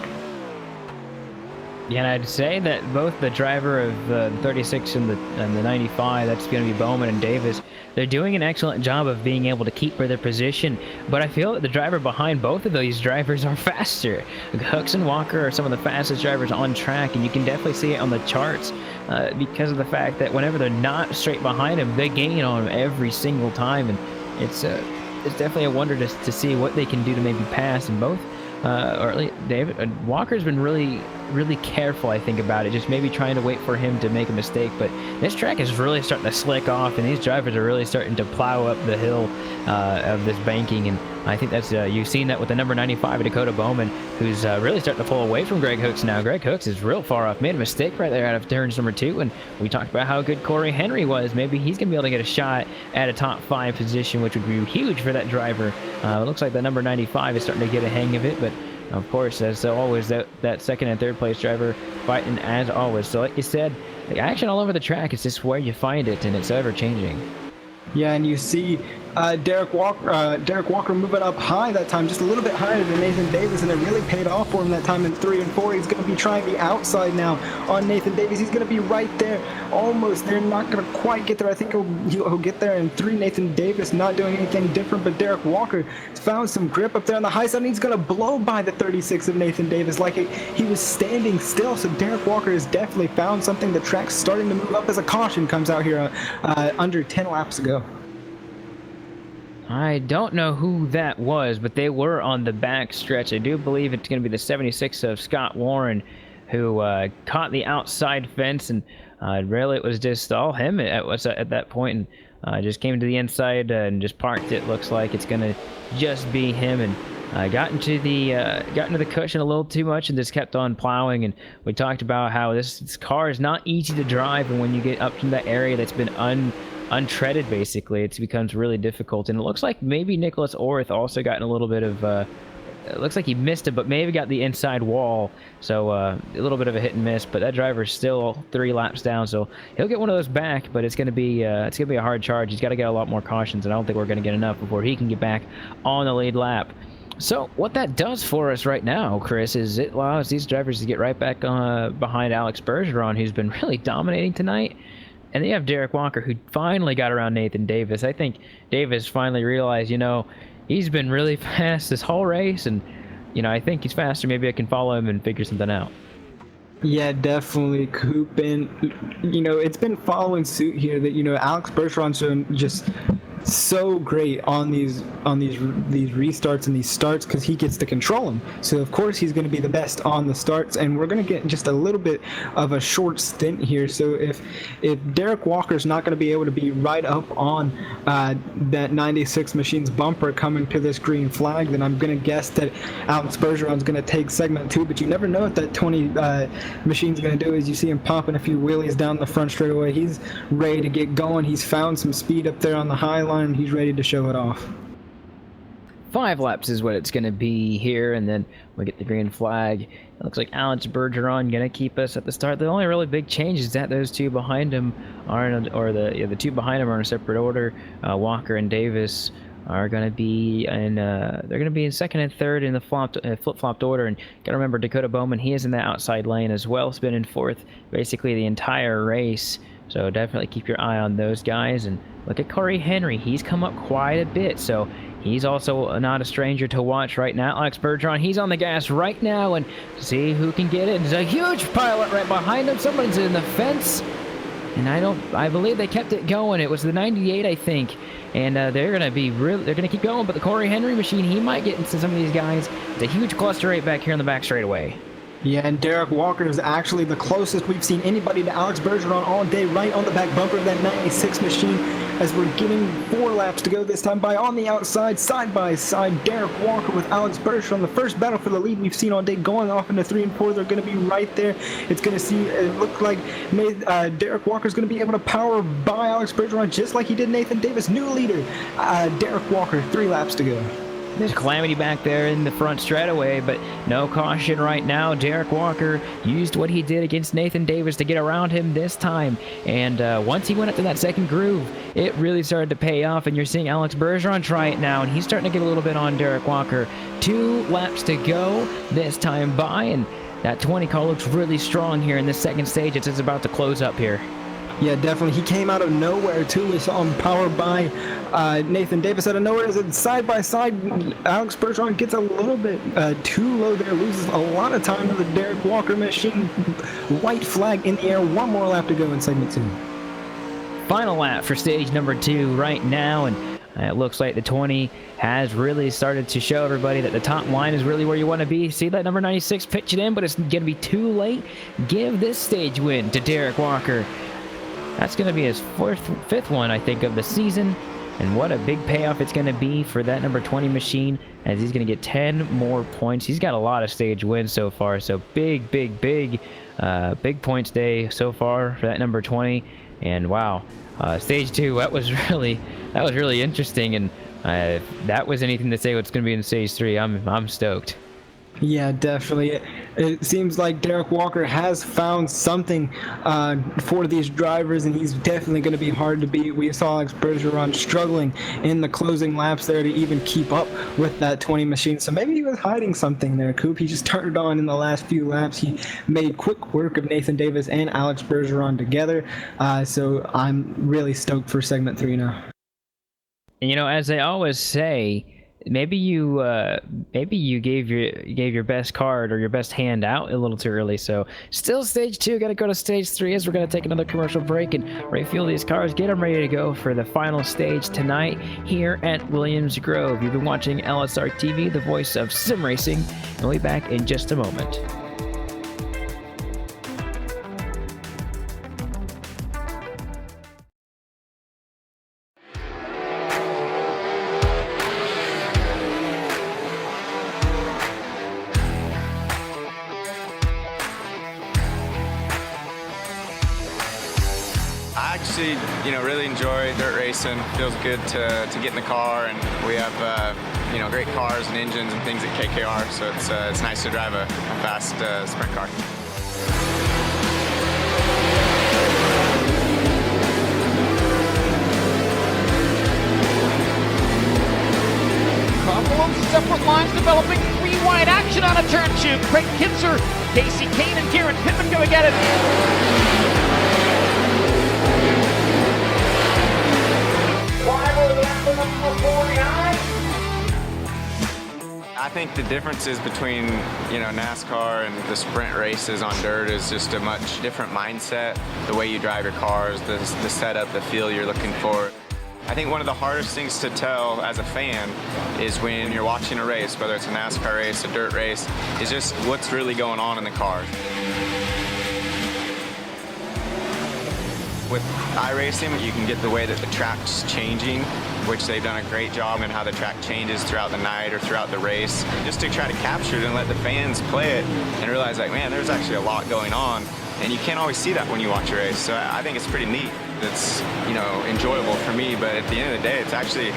Yeah, and I'd say that both the driver of the 36 and the 95, that's going to be Bowman and Davis, they're doing an excellent job of being able to keep their position, but I feel that the driver behind both of these drivers are faster. Hooks and Walker are some of the fastest drivers on track, and you can definitely see it on the charts because of the fact that whenever they're not straight behind them, they gain on them every single time, and it's definitely a wonder to see what they can do to maybe pass. And both or at least Walker's been really careful, I think, about it, just maybe trying to wait for him to make a mistake. But this track is really starting to slick off, and these drivers are really starting to plow up the hill of this banking. And I think that's you've seen that with the number 95 Dakota Bowman, who's really starting to pull away from Greg Hooks now. Greg Hooks is real far off, made a mistake right there out of turns number 2, and we talked about how good Corey Henry was. Maybe he's gonna be able to get a shot at a top 5 position, which would be huge for that driver. It looks like the number 95 is starting to get a hang of it, but of course, as always, that 2nd and 3rd place driver fighting as always. So like you said, the action all over the track is just where you find it, and it's ever changing. Yeah, and you see Derek Walker moving up high that time, just a little bit higher than Nathan Davis, and it really paid off for him that time in 3 and 4. He's going to be trying the outside now on Nathan Davis. He's going to be right there, almost there, not going to quite get there. I think he'll get there in 3. Nathan Davis not doing anything different, but Derek Walker found some grip up there on the high side, and he's going to blow by the 36 of Nathan Davis like he was standing still. So Derek Walker has definitely found something. The track's starting to move up as a caution comes out here under 10 laps ago. I don't know who that was, but they were on the back stretch. I do believe it's going to be the 76 of Scott Warren who caught the outside fence, and really it was just all him at that point, and just came to the inside and just parked it. Looks like it's going to just be him, and got into the cushion a little too much and just kept on plowing. And we talked about how this car is not easy to drive, and when you get up to that area that's been untreaded, basically. It becomes really difficult. And it looks like maybe Nicholas Orth also gotten a little bit of it looks like he missed it, but maybe got the inside wall. So a little bit of a hit and miss, but that driver's still 3 laps down, so he'll get one of those back. But it's gonna be a hard charge. He's got to get a lot more cautions, and I don't think we're gonna get enough before he can get back on the lead lap. So what that does for us right now, Chris, is it allows these drivers to get right back behind Alex Bergeron, who's been really dominating tonight. And then you have Derek Walker, who finally got around Nathan Davis. I think Davis finally realized, he's been really fast this whole race, and I think he's faster. Maybe I can follow him and figure something out. Yeah, definitely, Coop. And it's been following suit here that Alex Bergeron's doing just so great on these restarts and these starts, because he gets to control them. So of course he's going to be the best on the starts, and we're going to get just a little bit of a short stint here. So if Derek Walker's not going to be able to be right up on that 96 machine's bumper coming to this green flag, then I'm going to guess that Alex Bergeron's going to take segment 2. But you never know what that 20 machine's going to do. As you see him popping a few wheelies down the front straightaway, he's ready to get going. He's found some speed up there on the high line, and he's ready to show it off. 5 laps is what it's going to be here, and then we get the green flag. It looks like Alex Bergeron going to keep us at the start. The only really big change is that those two behind him are the two behind him are in a separate order. Walker and Davis are going to be in they're going to be in second and third in the flip-flopped order. And got to remember, Dakota Bowman, he is in the outside lane as well. It's been in 4th basically the entire race. So definitely keep your eye on those guys. And look at Corey Henry. He's come up quite a bit. So he's also not a stranger to watch right now. Alex Bergeron, he's on the gas right now, and see who can get it. There's a huge pilot right behind him. Somebody's in the fence. And I believe they kept it going. It was the 98, I think. And they're going to keep going. But the Corey Henry machine, he might get into some of these guys. It's a huge cluster right back here in the back straightaway. Yeah, and Derek Walker is actually the closest we've seen anybody to Alex Bergeron all day, right on the back bumper of that 96 machine, as we're getting 4 laps to go this time by on the outside, side by side. Derek Walker with Alex Bergeron, the first battle for the lead we've seen all day, going off into 3 and 4. They're going to be right there. It's going to look like Derek Walker's going to be able to power by Alex Bergeron just like he did Nathan Davis. New leader, Derek Walker, 3 laps to go. There's calamity back there in the front straightaway, but no caution right now. Derek Walker used what he did against Nathan Davis to get around him this time. And once he went up to that second groove, it really started to pay off. And you're seeing Alex Bergeron try it now, and he's starting to get a little bit on Derek Walker. 2 laps to go this time by, and that 20 car looks really strong here in this second stage. It's just about to close up here. Yeah, definitely. He came out of nowhere, too. We saw him powered by Nathan Davis out of nowhere. As it's side by side, Alex Bergeron gets a little bit too low there, loses a lot of time to the Derek Walker machine. White flag in the air. 1 more lap to go in segment 2. Final lap for stage number 2 right now, and it looks like the 20 has really started to show everybody that the top line is really where you want to be. See that number 96 pitch it in, but it's going to be too late. Give this stage win to Derek Walker. That's going to be his 5th one, I think, of the season. And what a big payoff it's going to be for that number 20 machine, as he's going to get 10 more points. He's got a lot of stage wins so far. So big points day so far for that number 20. And wow, stage 2, that was really interesting. And if that was anything to say what's going to be in stage 3, I'm stoked. Yeah, definitely. It seems like Derek Walker has found something for these drivers, and he's definitely going to be hard to beat. We saw Alex Bergeron struggling in the closing laps there to even keep up with that 20 machine. So maybe he was hiding something there, Coop. He just turned it on in the last few laps. He made quick work of Nathan Davis and Alex Bergeron together. So I'm really stoked for segment 3 now. And as they always say, maybe you gave your best card or your best hand out a little too early. So still stage 2, got to go to stage 3 as we're going to take another commercial break and refuel these cars, get them ready to go for the final stage tonight here at Williams Grove. You've been watching LSRTV, the voice of sim racing, and we'll be back in just a moment. actually, really enjoy dirt racing. Feels good to get in the car, and we have, great cars and engines and things at KKR, so it's nice to drive a fast sprint car. Couple of separate lines developing, three wide action on a turn two. Craig Kitzer, Casey Kane, and Kieran Pittman going at it. I think the differences between, NASCAR and the sprint races on dirt is just a much different mindset. The way you drive your cars, the setup, the feel you're looking for. I think one of the hardest things to tell as a fan is when you're watching a race, whether it's a NASCAR race, a dirt race, is just what's really going on in the car. With iRacing, you can get the way that the track's changing, which they've done a great job in how the track changes throughout the night or throughout the race, just to try to capture it and let the fans play it and realize, like, man, there's actually a lot going on, and you can't always see that when you watch a race. So I think it's pretty neat. It's, enjoyable for me, but at the end of the day, it's actually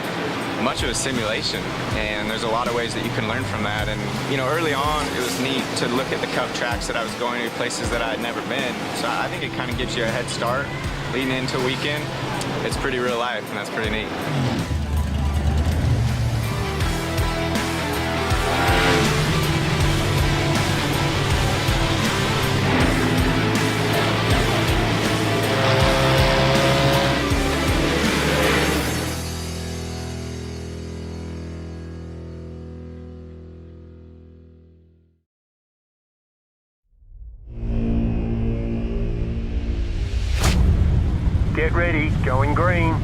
much of a simulation, and there's a lot of ways that you can learn from that. And, early on, it was neat to look at the Cup tracks that I was going to, places that I had never been. So I think it kind of gives you a head start leading into a weekend. It's pretty real life, and that's pretty neat. Get ready, going green.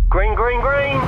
Green, green, green.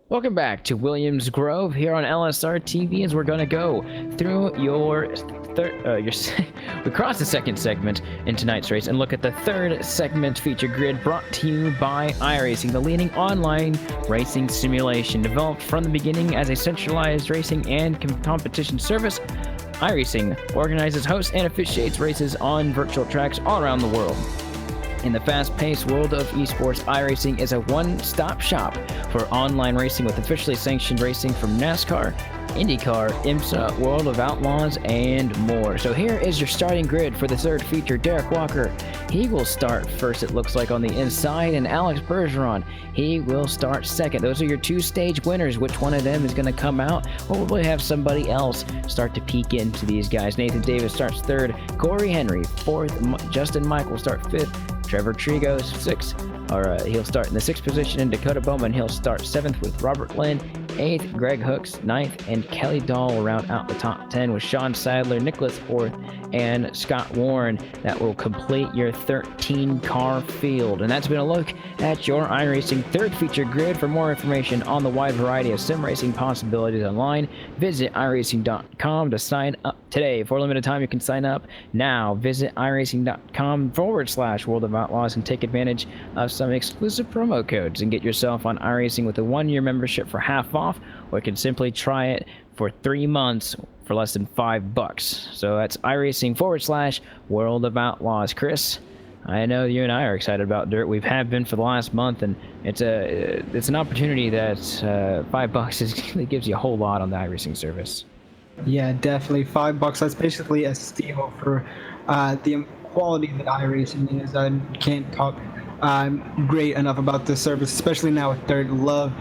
Welcome back to Williams Grove here on LSRTV as we're going to go through we cross the second segment in tonight's race and look at the third segment feature grid brought to you by iRacing, the leading online racing simulation. Developed from the beginning as a centralized racing and competition service, iRacing organizes, hosts, and officiates races on virtual tracks all around the world. In the fast-paced world of esports, iRacing is a one-stop shop for online racing with officially sanctioned racing from NASCAR, IndyCar, IMSA, World of Outlaws, and more. So here is your starting grid for the third feature. Derek Walker, he will start first, it looks like, on the inside, and Alex Bergeron, he will start second. Those are your two-stage winners. Which one of them is going to come out? Or will we have somebody else start to peek into these guys? Nathan Davis starts third, Corey Henry fourth, Justin Michael start fifth, Trevor Trigo sixth, he'll start in the sixth position, and Dakota Bowman, he'll start seventh with Robert Lynn, eighth, Greg Hooks, ninth, and Kelly Dahl will round out the top 10 with Sean Sadler, Nicholas fourth, and Scott Warren. That will complete your 13-car field. And that's been a look at your iRacing third feature grid. For more information on the wide variety of sim racing possibilities online, visit iRacing.com to sign up today. For a limited time, you can sign up now. Visit iRacing.com/World of Outlaws and take advantage of some exclusive promo codes and get yourself on iRacing with a 1-year membership for half off, or you can simply try it for 3 months for less than $5. So that's iRacing/World of Outlaws. Chris, I know you and I are excited about Dirt. We have been for the last month, and it's an opportunity that $5 gives you a whole lot on the iRacing service. Yeah, definitely. $5. That's basically a steal for the quality that iRacing is. I can't talk great enough about this service, especially now with Dirt. Love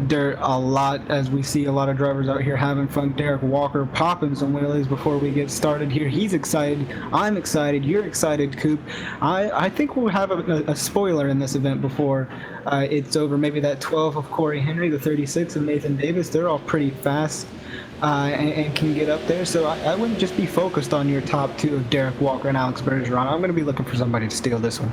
Dirt a lot, as we see a lot of drivers out here having fun. Derek Walker popping some wheelies before we get started here. He's excited. I'm excited. You're excited, Coop. I think we'll have a spoiler in this event before it's over. Maybe that 12 of Corey Henry, the 36 of Nathan Davis. They're all pretty fast and can get up there. So I wouldn't just be focused on your top two of Derek Walker and Alex Bergeron. I'm going to be looking for somebody to steal this one.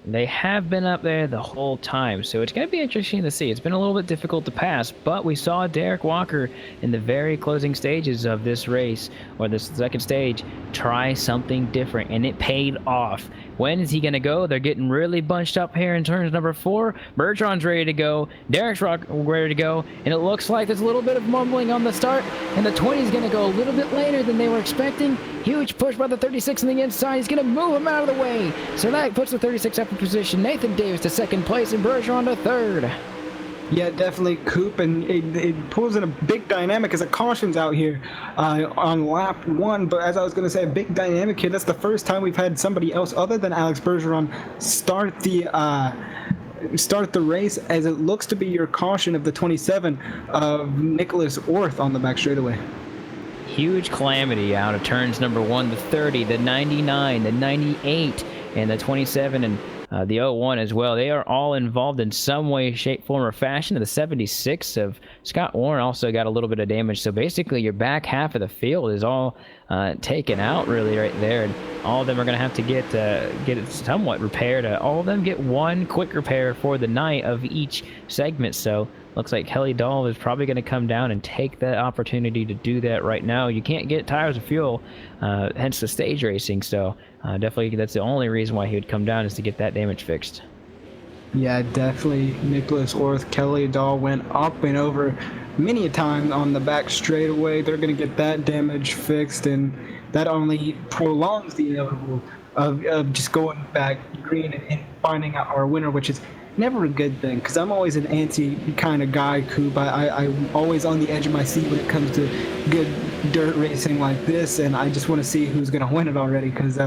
They have been up there the whole time, so it's going to be interesting to see. It's been a little bit difficult to pass, but we saw Derek Walker in the very closing stages of this race, or this second stage, try something different, and it paid off. When is he going to go? They're getting really bunched up here in turns number 4. Bergeron's ready to go. Derek's ready to go, and it looks like there's a little bit of mumbling on the start, and the 20 is going to go a little bit later than they were expecting. Huge push by the 36 on the inside. He's going to move him out of the way. So that puts the 36 up in position. Nathan Davis to second place and Bergeron to third. Yeah, definitely, Coop, and it pulls in a big dynamic as it cautions out here on lap 1. But as I was going to say, a big dynamic here. That's the first time we've had somebody else other than Alex Bergeron start the race, as it looks to be your caution of the 27 of Nicholas Orth on the back straightaway. Huge calamity out of turns number 1, the 30, the 99, the 98, and the 27, and the 01 as well. They are all involved in some way, shape, form, or fashion. The 76 of Scott Warren also got a little bit of damage. So basically your back half of the field is all taken out really right there. And all of them are going to have to get it somewhat repaired. All of them get one quick repair for the night of each segment. So looks like Kelly Dahl is probably going to come down and take that opportunity to do that right now. You can't get tires of fuel, hence the stage racing. So definitely that's the only reason why he would come down, is to get that damage fixed. Yeah, definitely. Nicholas Orth, Kelly Dahl went up and over many a time on the back straightaway. They're going to get that damage fixed, and that only prolongs the inevitable of just going back green and finding out our winner, which is never a good thing, because I'm always an antsy kind of guy, Coop. I'm always on the edge of my seat when it comes to good dirt racing like this, and I just want to see who's going to win it already, because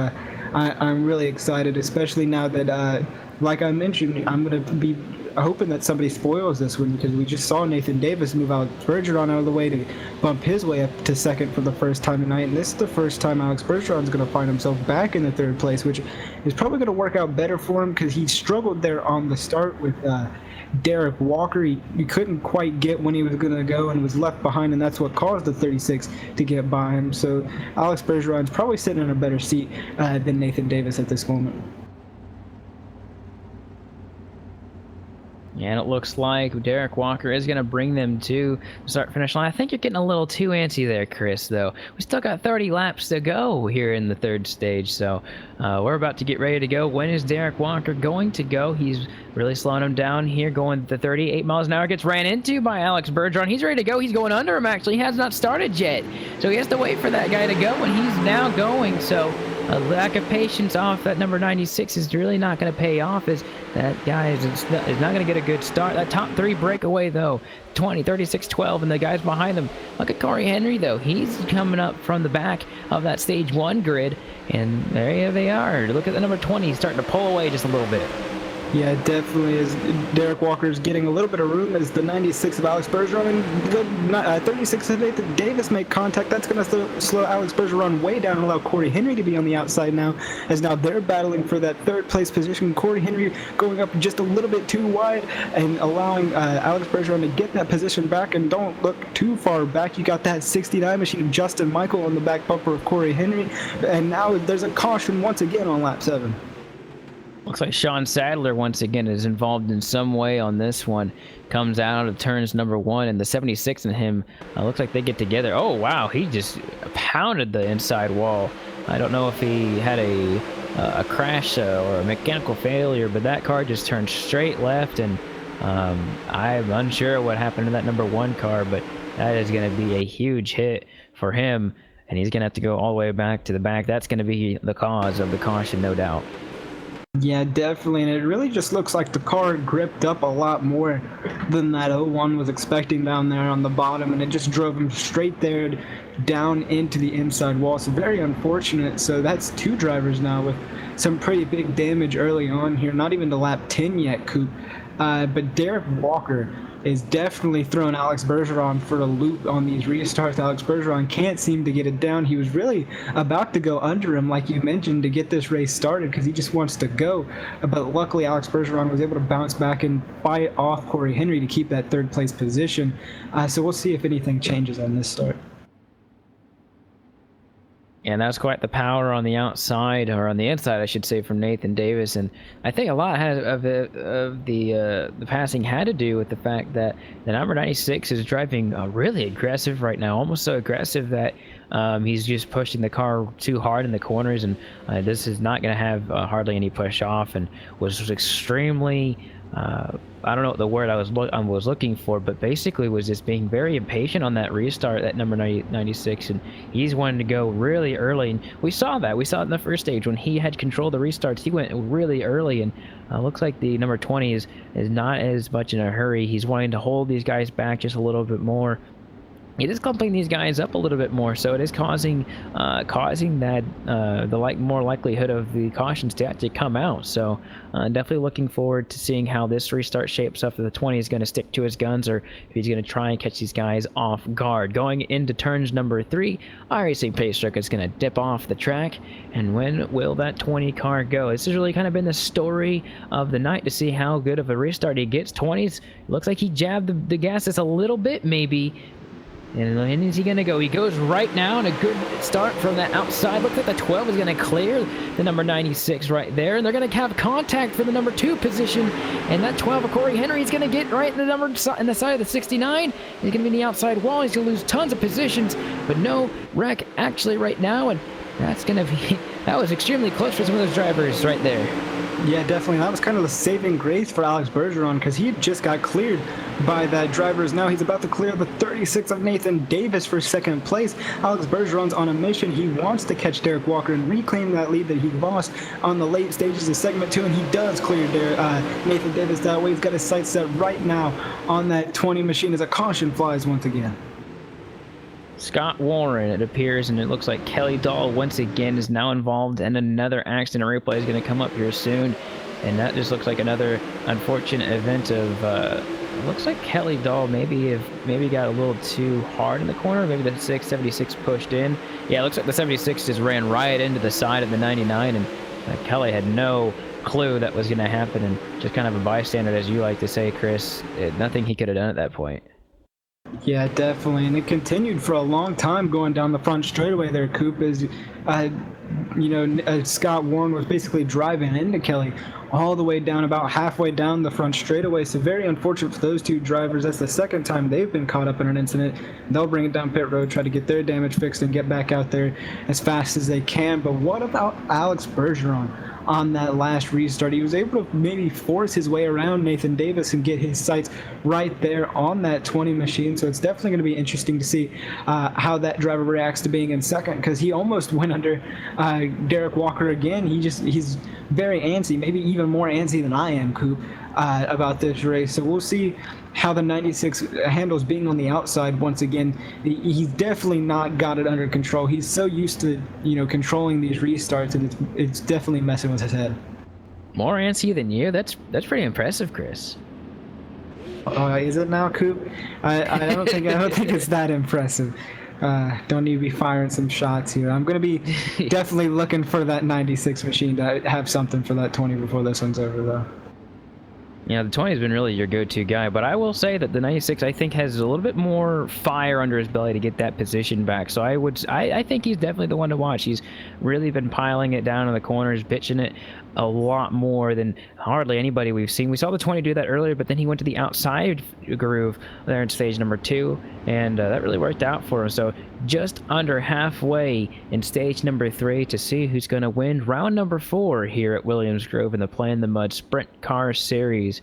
I'm really excited, especially now that, like I mentioned, I'm going to be hoping that somebody spoils this one, because we just saw Nathan Davis move out Bergeron out of the way to bump his way up to second for the first time tonight, and this is the first time Alex Bergeron's going to find himself back in the third place, which is probably going to work out better for him, because he struggled there on the start with Derek Walker. He couldn't quite get when he was going to go and was left behind, and that's what caused the 36 to get by him. So Alex Bergeron's probably sitting in a better seat than Nathan Davis at this moment. And it looks like Derek Walker is going to bring them to the start-finish line. I think you're getting a little too antsy there, Chris, though. We still got 30 laps to go here in the third stage, so we're about to get ready to go. When is Derek Walker going to go? He's really slowing him down here, going to 38 miles an hour. Gets ran into by Alex Bergeron. He's ready to go. He's going under him, actually. He has not started yet, so he has to wait for that guy to go, and he's now going, so a lack of patience off that number 96 is really not going to pay off, as that guy is not going to get a good start. That top three breakaway, though, 20, 36, 12, and the guys behind them. Look at Corey Henry, though. He's coming up from the back of that stage 1 grid, and there they are. Look at the number 20. He's starting to pull away just a little bit. Yeah, it definitely is. Derek Walker's getting a little bit of room as the 96 of Alex Bergeron and the 36 of Nathan Davis make contact. That's going to slow Alex Bergeron way down and allow Corey Henry to be on the outside now, as now they're battling for that third place position. Corey Henry going up just a little bit too wide and allowing Alex Bergeron to get that position back. And don't look too far back. You got that 69 machine of Justin Michael on the back bumper of Corey Henry. And now there's a caution once again on lap 7. Looks like Sean Sadler once again is involved in some way on this one. Comes out of turns number 1, and the 76 and him looks like they get together. Oh wow, he just pounded the inside wall. I don't know if he had a crash or a mechanical failure, but that car just turned straight left, and I'm unsure what happened to that number 1 car, but that is going to be a huge hit for him, and he's going to have to go all the way back to the back. That's going to be the cause of the caution, no doubt. Yeah, definitely, and it really just looks like the car gripped up a lot more than that 01 was expecting down there on the bottom, and it just drove him straight there down into the inside wall. So very unfortunate. So that's 2 drivers now with some pretty big damage early on here. Not even to lap 10 yet, Coop. But Derek Walker is definitely throwing Alex Bergeron for a loop on these restarts. Alex Bergeron can't seem to get it down. He was really about to go under him, like you mentioned, to get this race started because he just wants to go. But luckily, Alex Bergeron was able to bounce back and fight off Corey Henry to keep that third place position. So we'll see if anything changes on this start. And that's quite the power on the outside, or on the inside, I should say, from Nathan Davis. And I think a lot of the passing had to do with the fact that the number 96 is driving really aggressive right now, almost so aggressive that he's just pushing the car too hard in the corners, and this is not going to have hardly any push off, and was extremely I don't know what the word I was looking for, but basically was just being very impatient on that restart, that number 96, and he's wanting to go really early. And we saw that. We saw it in the first stage when he had control of the restarts. He went really early, and looks like the number 20 is not as much in a hurry. He's wanting to hold these guys back just a little bit more. It is clumping these guys up a little bit more, so it is causing that more likelihood of the cautions to actually come out. So definitely looking forward to seeing how this restart shapes up. If the 20 is going to stick to his guns, or if he's going to try and catch these guys off guard. Going into turns number 3, iRacing Pace Truck is going to dip off the track. And when will that 20 car go? This has really kind of been the story of the night, to see how good of a restart he gets. 20s, looks like he jabbed the gas just a little bit, maybe. And is he going to go? He goes right now, and a good start from that outside. Looks like the 12 is going to clear the number 96 right there. And they're going to have contact for the number 2 position. And that 12 of Corey Henry is going to get right in the side of the 69. He's going to be in the outside wall. He's going to lose tons of positions, but no wreck actually right now. And that's going to be, that was extremely close for some of those drivers right there. Yeah, definitely. That was kind of the saving grace for Alex Bergeron, because he just got cleared by that driver. Now he's about to clear the 36 of Nathan Davis for second place. Alex Bergeron's on a mission. He wants to catch Derek Walker and reclaim that lead that he lost on the late stages of segment 2, and he does clear Nathan Davis that way. He's got his sights set right now on that 20 machine as a caution flies once again. Scott Warren, it appears, and it looks like Kelly Dahl once again is now involved, and another accident replay is going to come up here soon. And that just looks like another unfortunate event of, it looks like Kelly Dahl maybe got a little too hard in the corner. Maybe the 76 pushed in. Yeah, it looks like the 76 just ran right into the side of the 99, and Kelly had no clue that was going to happen, and just kind of a bystander, as you like to say, Chris. Nothing he could have done at that point. Yeah, definitely, and it continued for a long time going down the front straightaway there. Coop is, Scott Warren was basically driving into Kelly all the way down, about halfway down the front straightaway. So very unfortunate for those two drivers. That's the second time they've been caught up in an incident. They'll bring it down pit road, try to get their damage fixed, and get back out there as fast as they can. But what about Alex Bergeron? On that last restart, he was able to maybe force his way around Nathan Davis and get his sights right there on that 20 machine. So it's definitely going to be interesting to see how that driver reacts to being in second, because he almost went under Derek Walker again. He's very antsy, maybe even more antsy than I am, Coop, about this race. So we'll see how the 96 handles being on the outside once again. He's definitely not got it under control. He's so used to, controlling these restarts, and it's definitely messing with his head. More antsy than you? That's pretty impressive, Chris. Is it now, Coop? I don't think it's that impressive. Don't need to be firing some shots here. I'm going to be definitely looking for that 96 machine to have something for that 20 before this one's over, though. Yeah, the 20 has been really your go-to guy, but I will say that the 96, I think, has a little bit more fire under his belly to get that position back. So I think he's definitely the one to watch. He's really been piling it down in the corners, bitching it a lot more than hardly anybody we've seen. We saw the 20 do that earlier, but then he went to the outside groove there in stage number 2, and that really worked out for him. So just under halfway in stage number 3 to see who's going to win round number 4 here at Williams Grove in the Playin the Mud Sprint Car Series.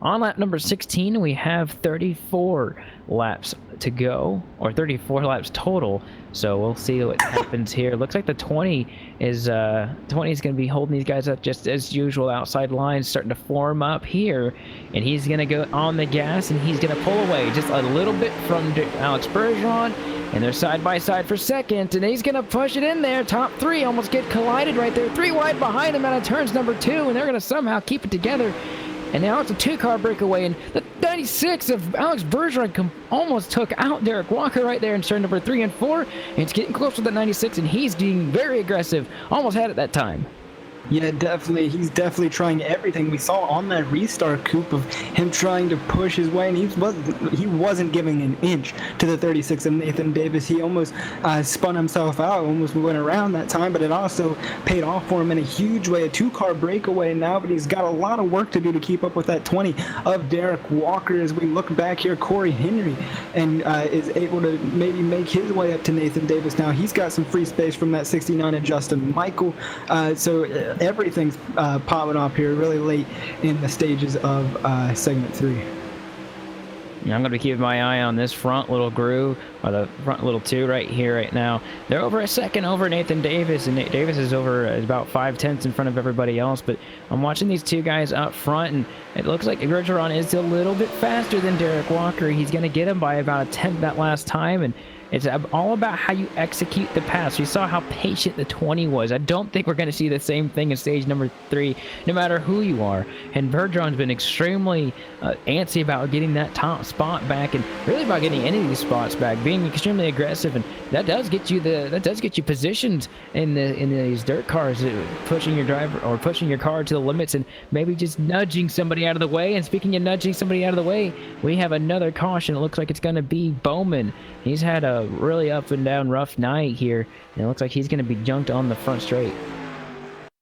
On lap number 16, we have 34 laps to go, or 34 laps total. So we'll see what happens here. Looks like the 20 is going to be holding these guys up just as usual. Outside lines starting to form up here, and he's going to go on the gas, and he's going to pull away just a little bit from Alex Bergeron. And they're side by side for second, and he's going to push it in there. Top 3 almost get collided right there. 3 wide behind him out of turns number 2, and they're going to somehow keep it together. And now it's a 2-car breakaway, and the 96 of Alex Bergeron almost took out Derek Walker right there in turn number 3 and 4. And it's getting close to the 96, and he's being very aggressive. Almost had it that time. Yeah, definitely. He's definitely trying everything. We saw on that restart, Coop, of him trying to push his way, and he wasn't giving an inch to the 36 of Nathan Davis. He almost spun himself out, almost went around that time, but it also paid off for him in a huge way. A 2-car breakaway now, but he's got a lot of work to do to keep up with that 20 of Derek Walker. As we look back here, Corey Henry and is able to maybe make his way up to Nathan Davis now. He's got some free space from that 69 of Justin Michael. So everything's popping off here really late in the stages of segment 3. I'm going to be keeping my eye on this front little groove, or the front little 2 right here, right now. They're over a second over Nathan Davis, and Nate Davis is over about 5/10 in front of everybody else. But I'm watching these 2 guys up front, and it looks like Bergeron is a little bit faster than Derek Walker. He's going to get him by about a 10th that last time, and it's all about how you execute the pass. We saw how patient the 20 was. I don't think we're going to see the same thing in stage number 3, no matter who you are. And Bergeron's been extremely antsy about getting that top spot back, and really about getting any of these spots back, being extremely aggressive, and that does get you positioned in these dirt cars, pushing your driver or pushing your car to the limits, and maybe just nudging somebody out of the way. And speaking of nudging somebody out of the way, we have another caution. It looks like it's going to be Bowman. He's had a really up and down rough night here, and it looks like he's going to be junked on the front straight.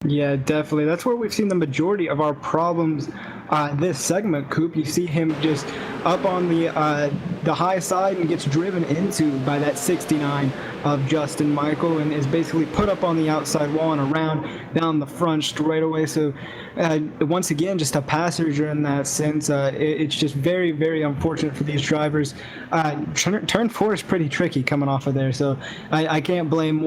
Yeah, definitely. That's where we've seen the majority of our problems this segment, Coop. You see him just up on the high side and gets driven into by that 69 of Justin Michael, and is basically put up on the outside wall and around down the front straight away. So once again, just a passenger in that sense. It's just very, very unfortunate for these drivers. Turn 4 is pretty tricky coming off of there, so I can't blame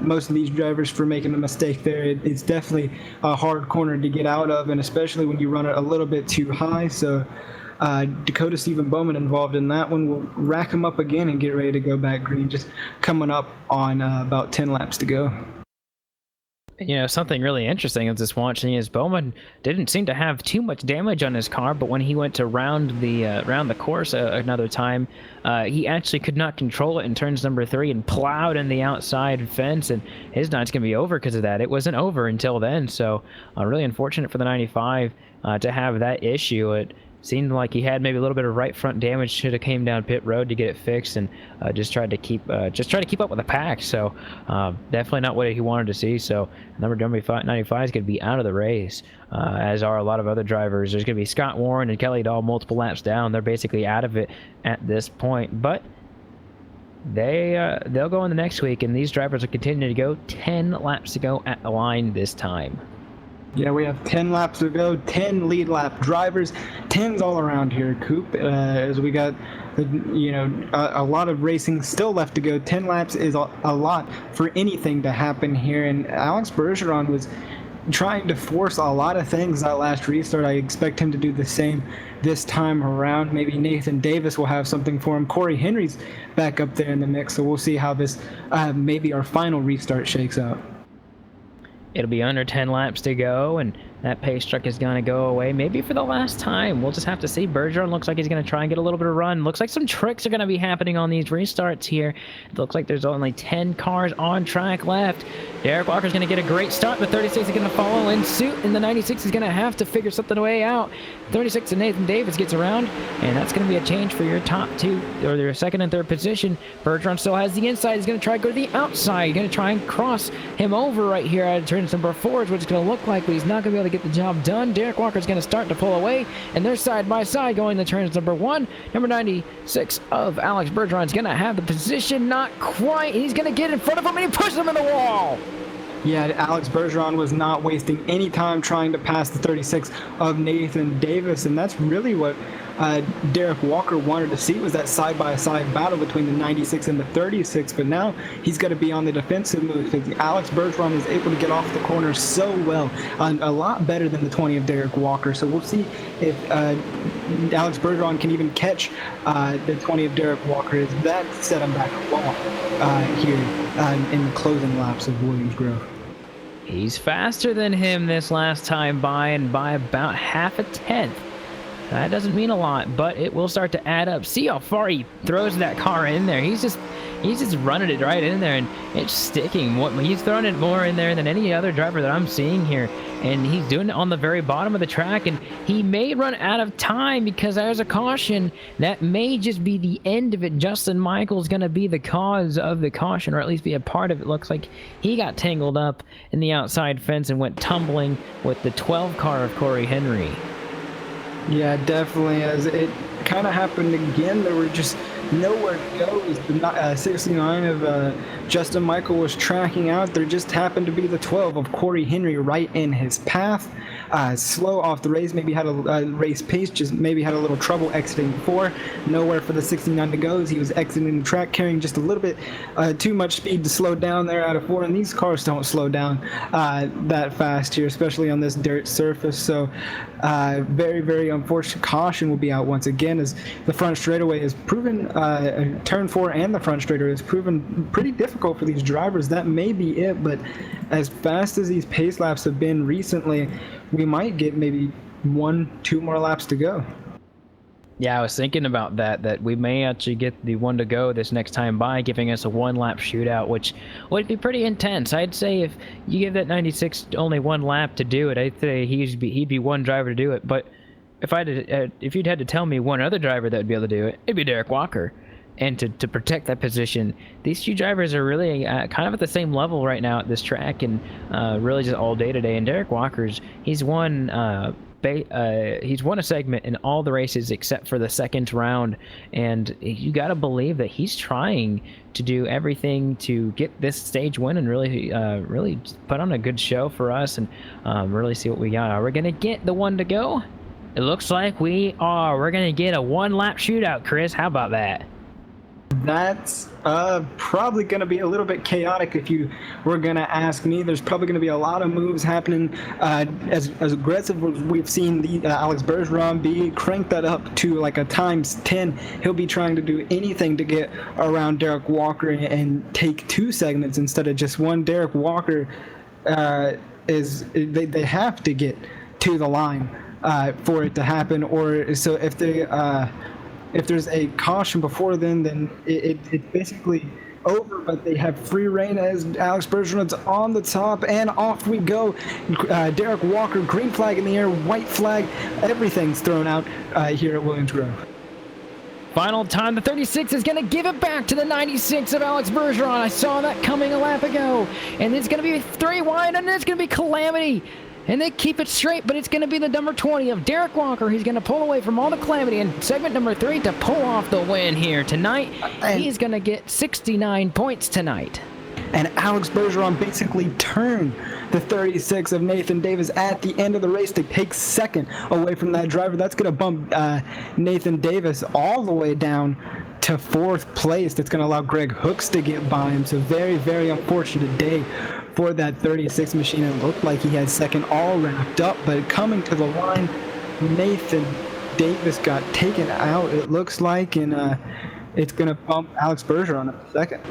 most of these drivers for making a mistake there. It's definitely a hard corner to get out of, and especially when you run it a little bit too high. So Dakota Stephen Bowman involved in that one. We'll rack him up again and get ready to go back green, just coming up on about 10 laps to go. You know, something really interesting of this watching is Bowman didn't seem to have too much damage on his car, but when he went to round the course another time, he actually could not control it in turns number 3 and plowed in the outside fence, and his night's going to be over because of that. It wasn't over until then, so really unfortunate for the 95 to have that issue. seemed like he had maybe a little bit of right front damage. Should have came down pit road to get it fixed, and just tried to keep up with the pack. So definitely not what he wanted to see. So number 95 is going to be out of the race, as are a lot of other drivers. There's going to be Scott Warren and Kelly Dahl multiple laps down. They're basically out of it at this point, but they'll go in the next week, and these drivers will continue to go. 10 laps to go at the line this time. Yeah, we have 10 laps to go, 10 lead lap drivers, 10s all around here, Coop, as we got, a lot of racing still left to go. 10 laps is a lot for anything to happen here, and Alex Bergeron was trying to force a lot of things that last restart. I expect him to do the same this time around. Maybe Nathan Davis will have something for him. Corey Henry's back up there in the mix, so we'll see how this, maybe our final restart shakes out. It'll be under 10 laps to go, and that pace truck is going to go away, maybe for the last time. We'll just have to see. Bergeron looks like he's going to try and get a little bit of run. Looks like some tricks are going to be happening on these restarts here. It looks like there's only 10 cars on track left. Derek Walker's going to get a great start. The 36 is going to follow in suit, and the 96 is going to have to figure something way out. 36 and Nathan Davis gets around, and that's going to be a change for your top two, or their second and third position. Bergeron still has the inside. He's going to try to go to the outside. He's going to try and cross him over right here at turns number 4 is what it's going to look like, but he's not going to be able to get the job done. Derek Walker's going to start to pull away, and they're side by side going to turns number 1. Number 96 of Alex Bergeron's going to have the position, not quite. He's going to get in front of him, and he pushes him in the wall. Yeah, Alex Bergeron was not wasting any time trying to pass the 36 of Nathan Davis, and that's really what Derek Walker wanted to see, was that side-by-side battle between the 96 and the 36, but now he's got to be on the defensive move because Alex Bergeron is able to get off the corner so well, a lot better than the 20 of Derek Walker, so we'll see if Alex Bergeron can even catch the 20 of Derek Walker, as that set him back a lot here in the closing laps of Williams Grove. He's faster than him this last time by, and by about half a tenth. That doesn't mean a lot, but it will start to add up. See how far he throws that car in there. He's just running it right in there, and it's sticking. He's throwing it more in there than any other driver that I'm seeing here, and he's doing it on the very bottom of the track, and he may run out of time because there's a caution. That may just be the end of it. Justin Michael's going to be the cause of the caution, or at least be a part of it. Looks like he got tangled up in the outside fence and went tumbling with the 12 car of Corey Henry. Yeah, definitely. As it kind of happened again, there were just nowhere to go. The 69 of Justin Michael was tracking out. There just happened to be the 12 of Corey Henry right in his path. Slow off the race, maybe had a race pace, just maybe had a little trouble exiting before. Nowhere for the 69 to go as he was exiting the track, carrying just a little bit too much speed to slow down there out of 4. And these cars don't slow down that fast here, especially on this dirt surface. So very, very unfortunate. Caution will be out once again, as the front straightaway has proven, turn 4 and the front straightaway has proven pretty difficult for these drivers. That may be it, but as fast as these pace laps have been recently, we might get maybe 1-2 more laps to go. Yeah, I was thinking about that we may actually get the 1 to go this next time by, giving us a 1-lap shootout, which would be pretty intense. I'd say if you give that 96 only 1 lap to do it, I'd say he'd be one driver to do it. But if you'd had to tell me one other driver that would be able to do it, it'd be Derek Walker. And to protect that position, these two drivers are really kind of at the same level right now at this track, and really just all day today. And Derek Walker's, he's won a segment in all the races except for the second round, and you got to believe that he's trying to do everything to get this stage win and really put on a good show for us, and really see what we got. Are we gonna get the 1 to go? It looks like we are. We're gonna get a 1-lap shootout, Chris. How about that? That's probably going to be a little bit chaotic if you were going to ask me. There's probably going to be a lot of moves happening. As aggressive as we've seen Alex Bergeron be, crank that up to like a ×10. He'll be trying to do anything to get around Derek Walker and take 2 segments instead of just 1. Derek Walker they have to get to the line for it to happen, or so if there's a caution before then it basically over, but they have free reign as Alex Bergeron's on the top, and off we go. Derek Walker, green flag in the air, white flag, everything's thrown out here at Williams Grove. Final time, the 36 is going to give it back to the 96 of Alex Bergeron. I saw that coming a lap ago. And it's going to be 3 wide, and it's going to be Calamity. And they keep it straight, but it's going to be the number 20 of Derek Walker. He's going to pull away from all the Calamity in segment number 3 to pull off the win here tonight. He's going to get 69 points tonight. And Alex Bergeron basically turned the 36 of Nathan Davis at the end of the race to take second away from that driver. That's going to bump Nathan Davis all the way down to 4th place. That's going to allow Greg Hooks to get by him. So very, very unfortunate day for that 36 machine. It looked like he had second all wrapped up, but coming to the line, Nathan Davis got taken out, it looks like, and it's going to bump Alex Bergeron up to second.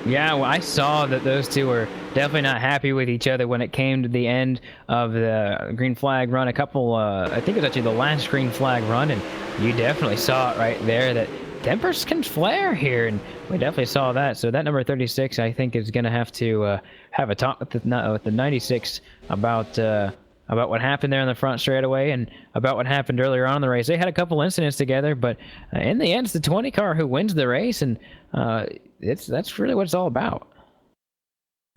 Yeah, well, I saw that those two were definitely not happy with each other when it came to the end of the green flag run. I think it was actually the last green flag run, and you definitely saw it right there that tempers can flare here, and we definitely saw that. So that number 36, I think, is going to have a talk with the 96 about what happened there in the front straightaway and about what happened earlier on in the race. They had a couple incidents together, but in the end, it's the 20 car who wins the race, and that's really what it's all about.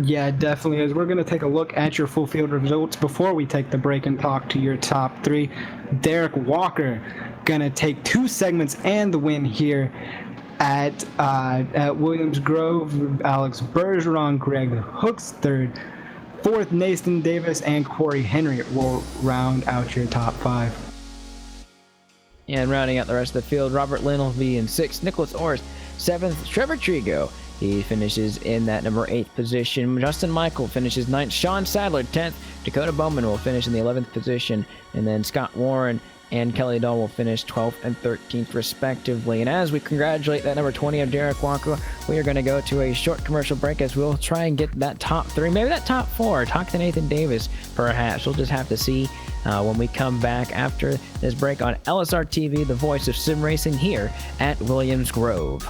Yeah, it definitely is. We're going to take a look at your full field results before we take the break and talk to your top 3. Derek Walker going to take 2 segments and the win here at Williams Grove. Alex Bergeron, Greg Hooks 3rd. 4th, Nathan Davis, and Corey Henry will round out your top 5. And rounding out the rest of the field, Robert Lynn will be in 6th, Nicholas Orris 7th, Trevor Trigo, he finishes in that number 8th position. Justin Michael finishes 9th, Sean Sadler 10th, Dakota Bowman will finish in the 11th position, and then Scott Warren and Kelly Dahl will finish 12th and 13th respectively. And as we congratulate that number 20 of Derek Walker, we are going to go to a short commercial break as we'll try and get that top 3, maybe that top 4. Talk to Nathan Davis, perhaps. We'll just have to see when we come back after this break on LSRTV, the voice of sim racing here at Williams Grove.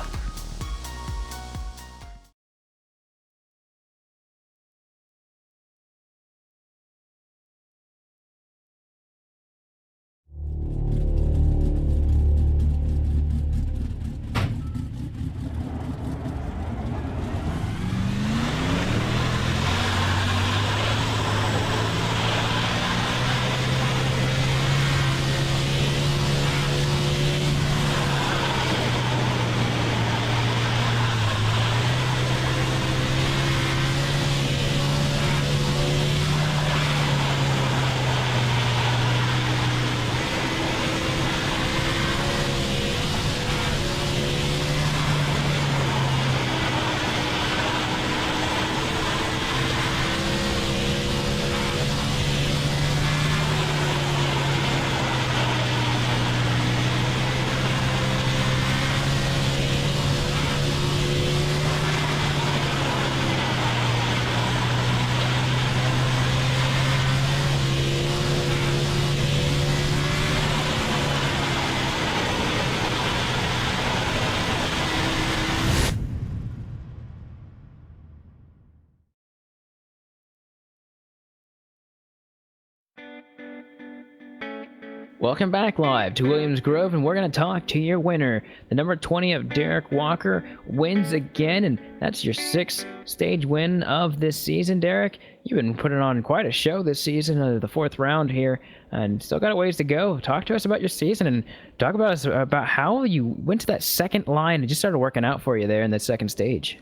Welcome back live to Williams Grove, and we're going to talk to your winner. The number 20 of Derek Walker wins again, and that's your 6th stage win of this season, Derek. You've been putting on quite a show this season, the 4th round here, and still got a ways to go. Talk to us about your season, and talk about how you went to that second line and just started working out for you there in that second stage.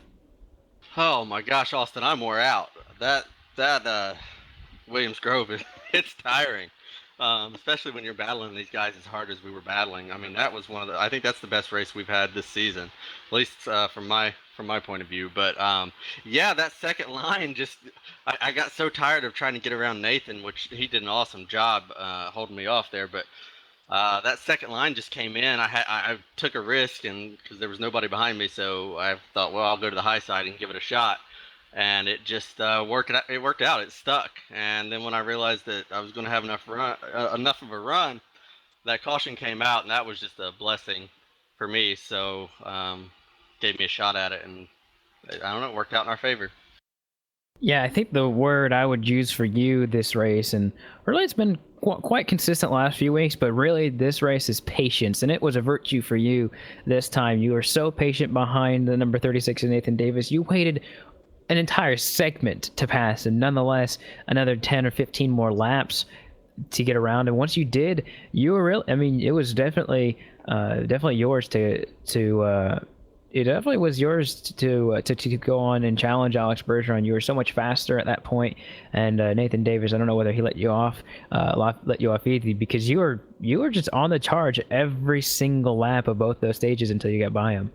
Oh my gosh, Austin, I'm wore out. That Williams Grove, it's tiring. Especially when you're battling these guys as hard as we were battling. I mean, that was I think that's the best race we've had this season, at least from my point of view. But yeah, that second line I got so tired of trying to get around Nathan, which he did an awesome job holding me off there. But that second line just came in. I took a risk, and because there was nobody behind me, so I thought, well, I'll go to the high side and give it a shot. And it just worked out. It stuck. And then when I realized that I was going to have enough of a run, that caution came out, and that was just a blessing for me. So gave me a shot at it, and I don't know, it worked out in our favor. Yeah, I think the word I would use for you this race, and really it's been quite consistent last few weeks, but really this race is patience, and it was a virtue for you this time. You were so patient behind the number 36 of Nathan Davis. You waited an entire segment to pass, and nonetheless another 10 or 15 more laps to get around. And once you did, you were really, I mean, it was definitely yours to it definitely was yours to go on and challenge Alex Bergeron. You were so much faster at that point, and Nathan Davis, I don't know whether he let you off either, because you were just on the charge every single lap of both those stages until you got by him.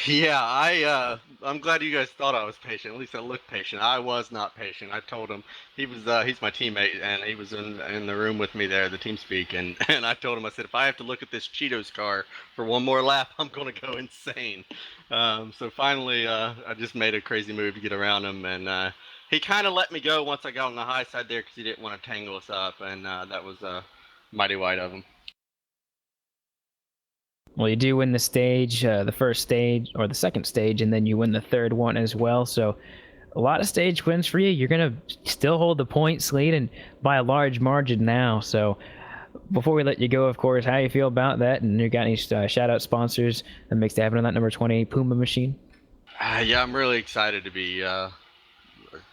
Yeah, I'm glad you guys thought I was patient. At least I looked patient. I was not patient. I told him he's my teammate, and he was in the room with me there, the team speak, and I told him, I said, if I have to look at this Cheetos car for one more lap, I'm gonna go insane. So finally, I just made a crazy move to get around him, and he kind of let me go once I got on the high side there because he didn't want to tangle us up, and that was mighty white of him. Well, you do win the stage, the first stage or the second stage, and then you win the third one as well. So a lot of stage wins for you. You're going to still hold the points lead and by a large margin now. So before we let you go, of course, how you feel about that? And you got any shout-out sponsors that makes it happen on that number 20 Puma machine? Yeah, I'm really excited to be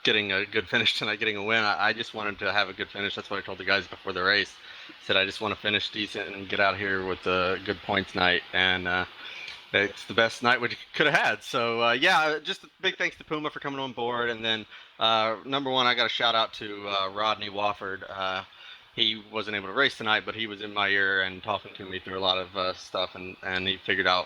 getting a good finish tonight, getting a win. I just wanted to have a good finish. That's what I told the guys before the race. Said I just want to finish decent and get out of here with a good points night, and it's the best night we could have had. So yeah, just a big thanks to Puma for coming on board, and then number one, I got a shout out to Rodney Wofford. He wasn't able to race tonight, but he was in my ear and talking to me through a lot of stuff, and he figured out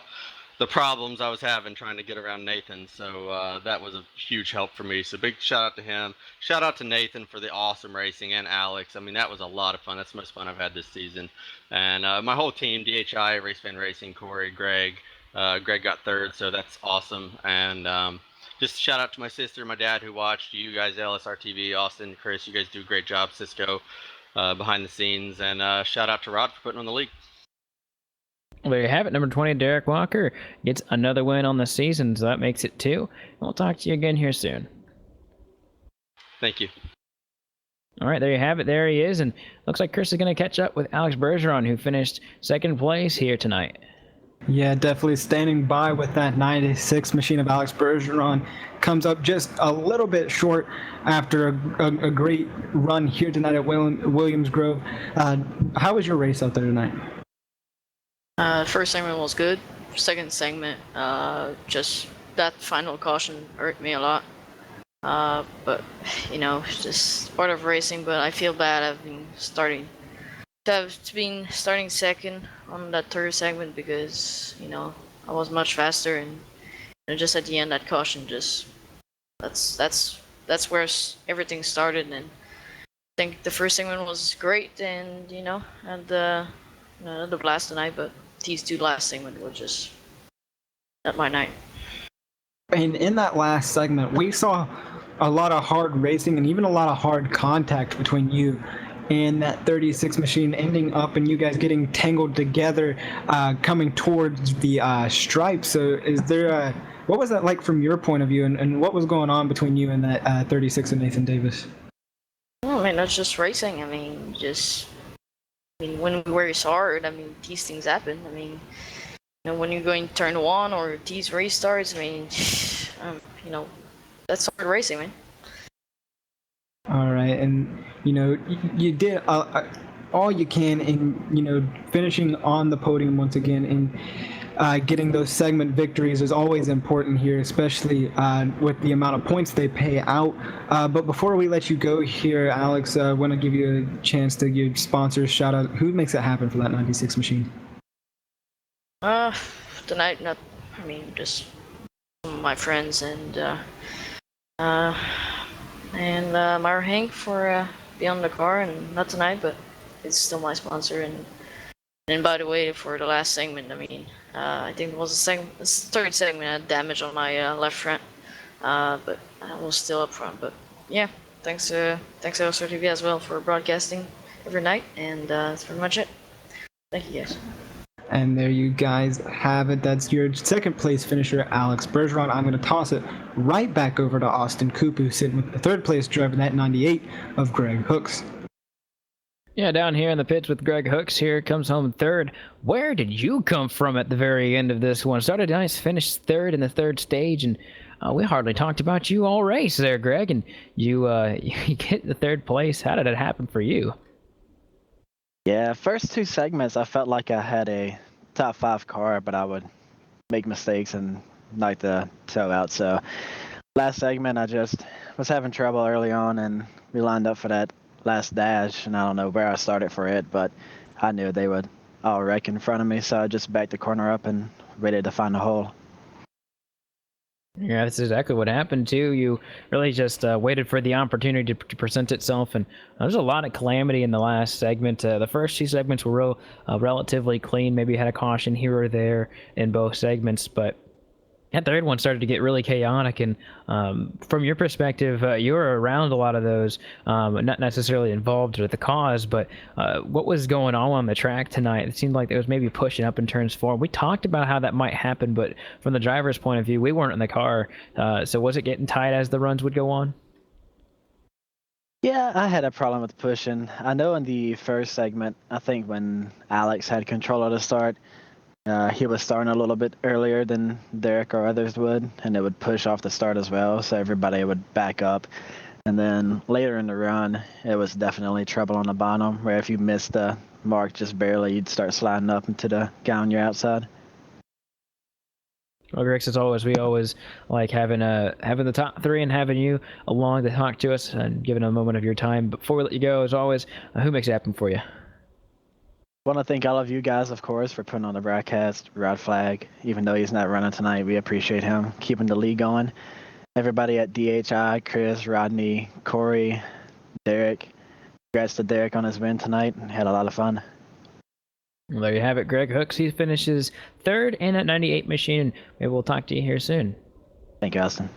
the problems I was having trying to get around Nathan. So that was a huge help for me. So big shout out to him. Shout out to Nathan for the awesome racing, and Alex. I mean, that was a lot of fun. That's the most fun I've had this season. And my whole team, DHI, Race Fan Racing, Corey, Greg. Greg got third, so that's awesome. And just shout out to my sister, my dad who watched, you guys, LSRTV, Austin, Chris. You guys do a great job, Cisco, behind the scenes. And shout out to Rod for putting on the league. Well, there you have it. Number 20, Derek Walker gets another win on the season, so that makes it 2. And we'll talk to you again here soon. Thank you. All right, there you have it. There he is, and looks like Chris is going to catch up with Alex Bergeron, who finished second place here tonight. Yeah, definitely standing by with that 96 machine of Alex Bergeron. Comes up just a little bit short after a great run here tonight at Williams Grove. How was your race out there tonight? First segment was good. Second segment, just that final caution hurt me a lot. But you know, it's just part of racing. But I feel bad. I've been starting second on that third segment because you know I was much faster, and you know, just at the end that caution just that's where everything started. And I think the first segment was great, and you know, and the blast tonight, but these two last segment were just not my night. And in that last segment, we saw a lot of hard racing and even a lot of hard contact between you and that 36 machine, ending up and you guys getting tangled together, coming towards the stripe. So is there what was that like from your point of view, and what was going on between you and that 36 and Nathan Davis? Well, I mean, that's just racing. I mean, when we race hard, I mean, these things happen. I mean, you know, when you're going turn one or these restarts, I mean, you know, that's hard racing, man. All right, and you know, you did all you can in, you know, finishing on the podium once again, and getting those segment victories is always important here, especially with the amount of points they pay out. But before we let you go here, Alex, I want to give you a chance to give sponsors shout out. Who makes it happen for that 96 machine? Tonight, just some of my friends and Myra Hank for being on the car, and not tonight, but it's still my sponsor. And by the way, for the last segment, I mean, I think it was the third segment, I had damage on my left front, but I was still up front. But yeah, thanks to LSRTV as well for broadcasting every night, and that's pretty much it. Thank you, guys. And there you guys have it. That's your second place finisher, Alex Bergeron. I'm going to toss it right back over to Austin Coop, who's sitting with the third place driver, that 98 of Greg Hooks. Yeah, down here in the pits with Greg Hooks here, comes home third. Where did you come from at the very end of this one? Started nice, finished third in the third stage, and we hardly talked about you all race there, Greg, and you get the third place. How did it happen for you? Yeah, first two segments, I felt like I had a top 5 car, but I would make mistakes and knock the toe out. So last segment, I just was having trouble early on, and we lined up for that last dash, and I don't know where I started for it, but I knew they would all wreck in front of me, so I just backed the corner up and waited to find a hole. Yeah, that's exactly what happened too. You really just waited for the opportunity to present itself, and there's a lot of calamity in the last segment. The first two segments were relatively clean. Maybe had a caution here or there in both segments, but that third one started to get really chaotic. And from your perspective, you were around a lot of those, not necessarily involved with the cause, but what was going on the track tonight? It seemed like it was maybe pushing up in turns 4. We talked about how that might happen, but from the driver's point of view, we weren't in the car. So was it getting tight as the runs would go on? Yeah, I had a problem with pushing. I know in the first segment, I think when Alex had control of the start, he was starting a little bit earlier than Derek or others would, and it would push off the start as well, so everybody would back up. And then later in the run, it was definitely trouble on the bottom, where if you missed the mark just barely, you'd start sliding up into the guy on your outside. Well, Grix, as always, we always like having the top 3 and having you along to talk to us and giving a moment of your time. But before we let you go, as always, who makes it happen for you? I want to thank all of you guys, of course, for putting on the broadcast. Rod Flag, even though he's not running tonight, we appreciate him keeping the league going. Everybody at DHI, Chris, Rodney, Corey, Derek. Congrats to Derek on his win tonight. Had a lot of fun. Well, there you have it, Greg Hooks. He finishes third in that 98 machine, and maybe we'll talk to you here soon. Thank you, Austin.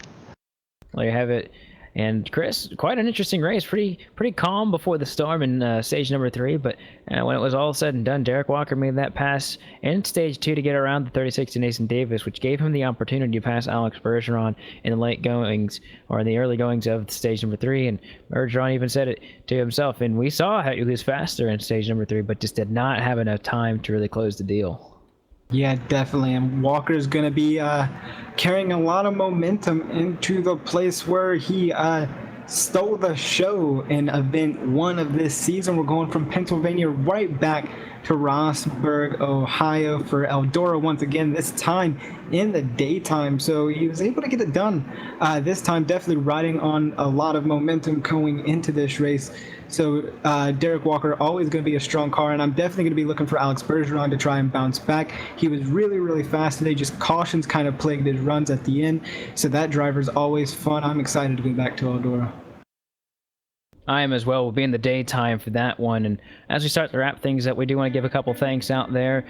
Well, there you have it. And Chris, quite an interesting race. Pretty calm before the storm in stage number 3, but when it was all said and done, Derek Walker made that pass in stage 2 to get around the 36 to Nathan Davis, which gave him the opportunity to pass Alex Bergeron in the late goings, or in the early goings of stage number 3. And Bergeron even said it to himself, and we saw how he was faster in stage number 3, but just did not have enough time to really close the deal. Yeah, definitely. And Walker's going to be carrying a lot of momentum into the place where he stole the show in event 1 of this season. We're going from Pennsylvania right back to Rossburg, Ohio for Eldora once again, this time in the daytime. So he was able to get it done this time, definitely riding on a lot of momentum going into this race. So Derek Walker, always going to be a strong car, and I'm definitely going to be looking for Alex Bergeron to try and bounce back. He was really fast today, just cautions kind of plagued his runs at the end. So that driver's always fun. I'm excited to be back to Eldora. I am as well. We'll be in the daytime for that one. And as we start to wrap things up, we do want to give a couple thanks out there.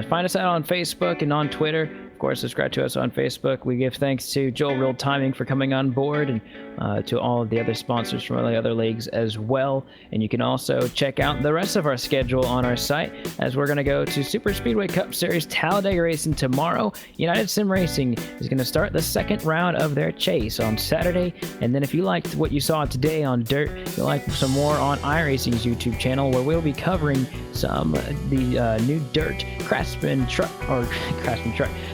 Find us out on Facebook and on Twitter. Of course, subscribe to us on Facebook. We give thanks to Joel Real Timing for coming on board, and to all of the other sponsors from all the other leagues as well. And you can also check out the rest of our schedule on our site, as we're going to go to Super Speedway Cup Series Talladega Racing tomorrow. United Sim Racing is going to start the second round of their chase on Saturday. And then if you liked what you saw today on Dirt, you'll like some more on iRacing's YouTube channel, where we'll be covering the new Dirt Craftsman truck,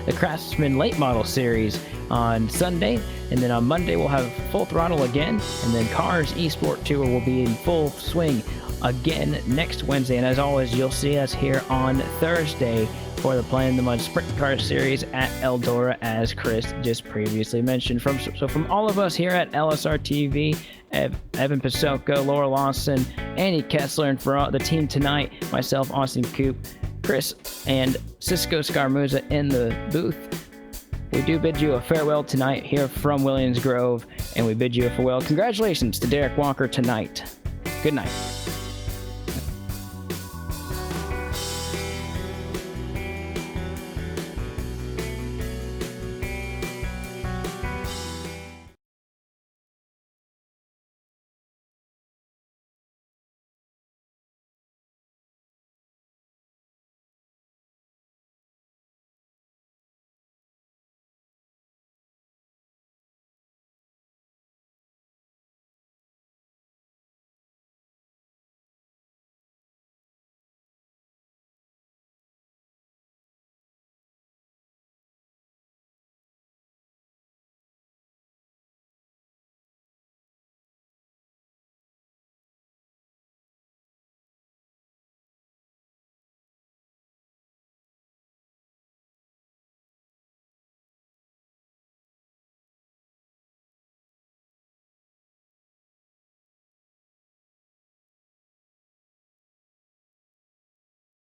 the Craftsman Late Model Series on Sunday, and then on Monday we'll have Full Throttle again, and then Cars Esport Tour will be in full swing again next Wednesday. And as always, you'll see us here on Thursday for the Playin the Mud Sprint Car Series at Eldora, as Chris just previously mentioned. From all of us here at LSRTV, Evan Pasoko, Laura Lawson, Andy Kessler, and for the team tonight, myself, Austin Coop, Chris, and Cisco Scarmuza in the booth, we do bid you a farewell tonight here from Williams Grove, and we bid you a farewell. Congratulations to Derek Walker tonight. Good night.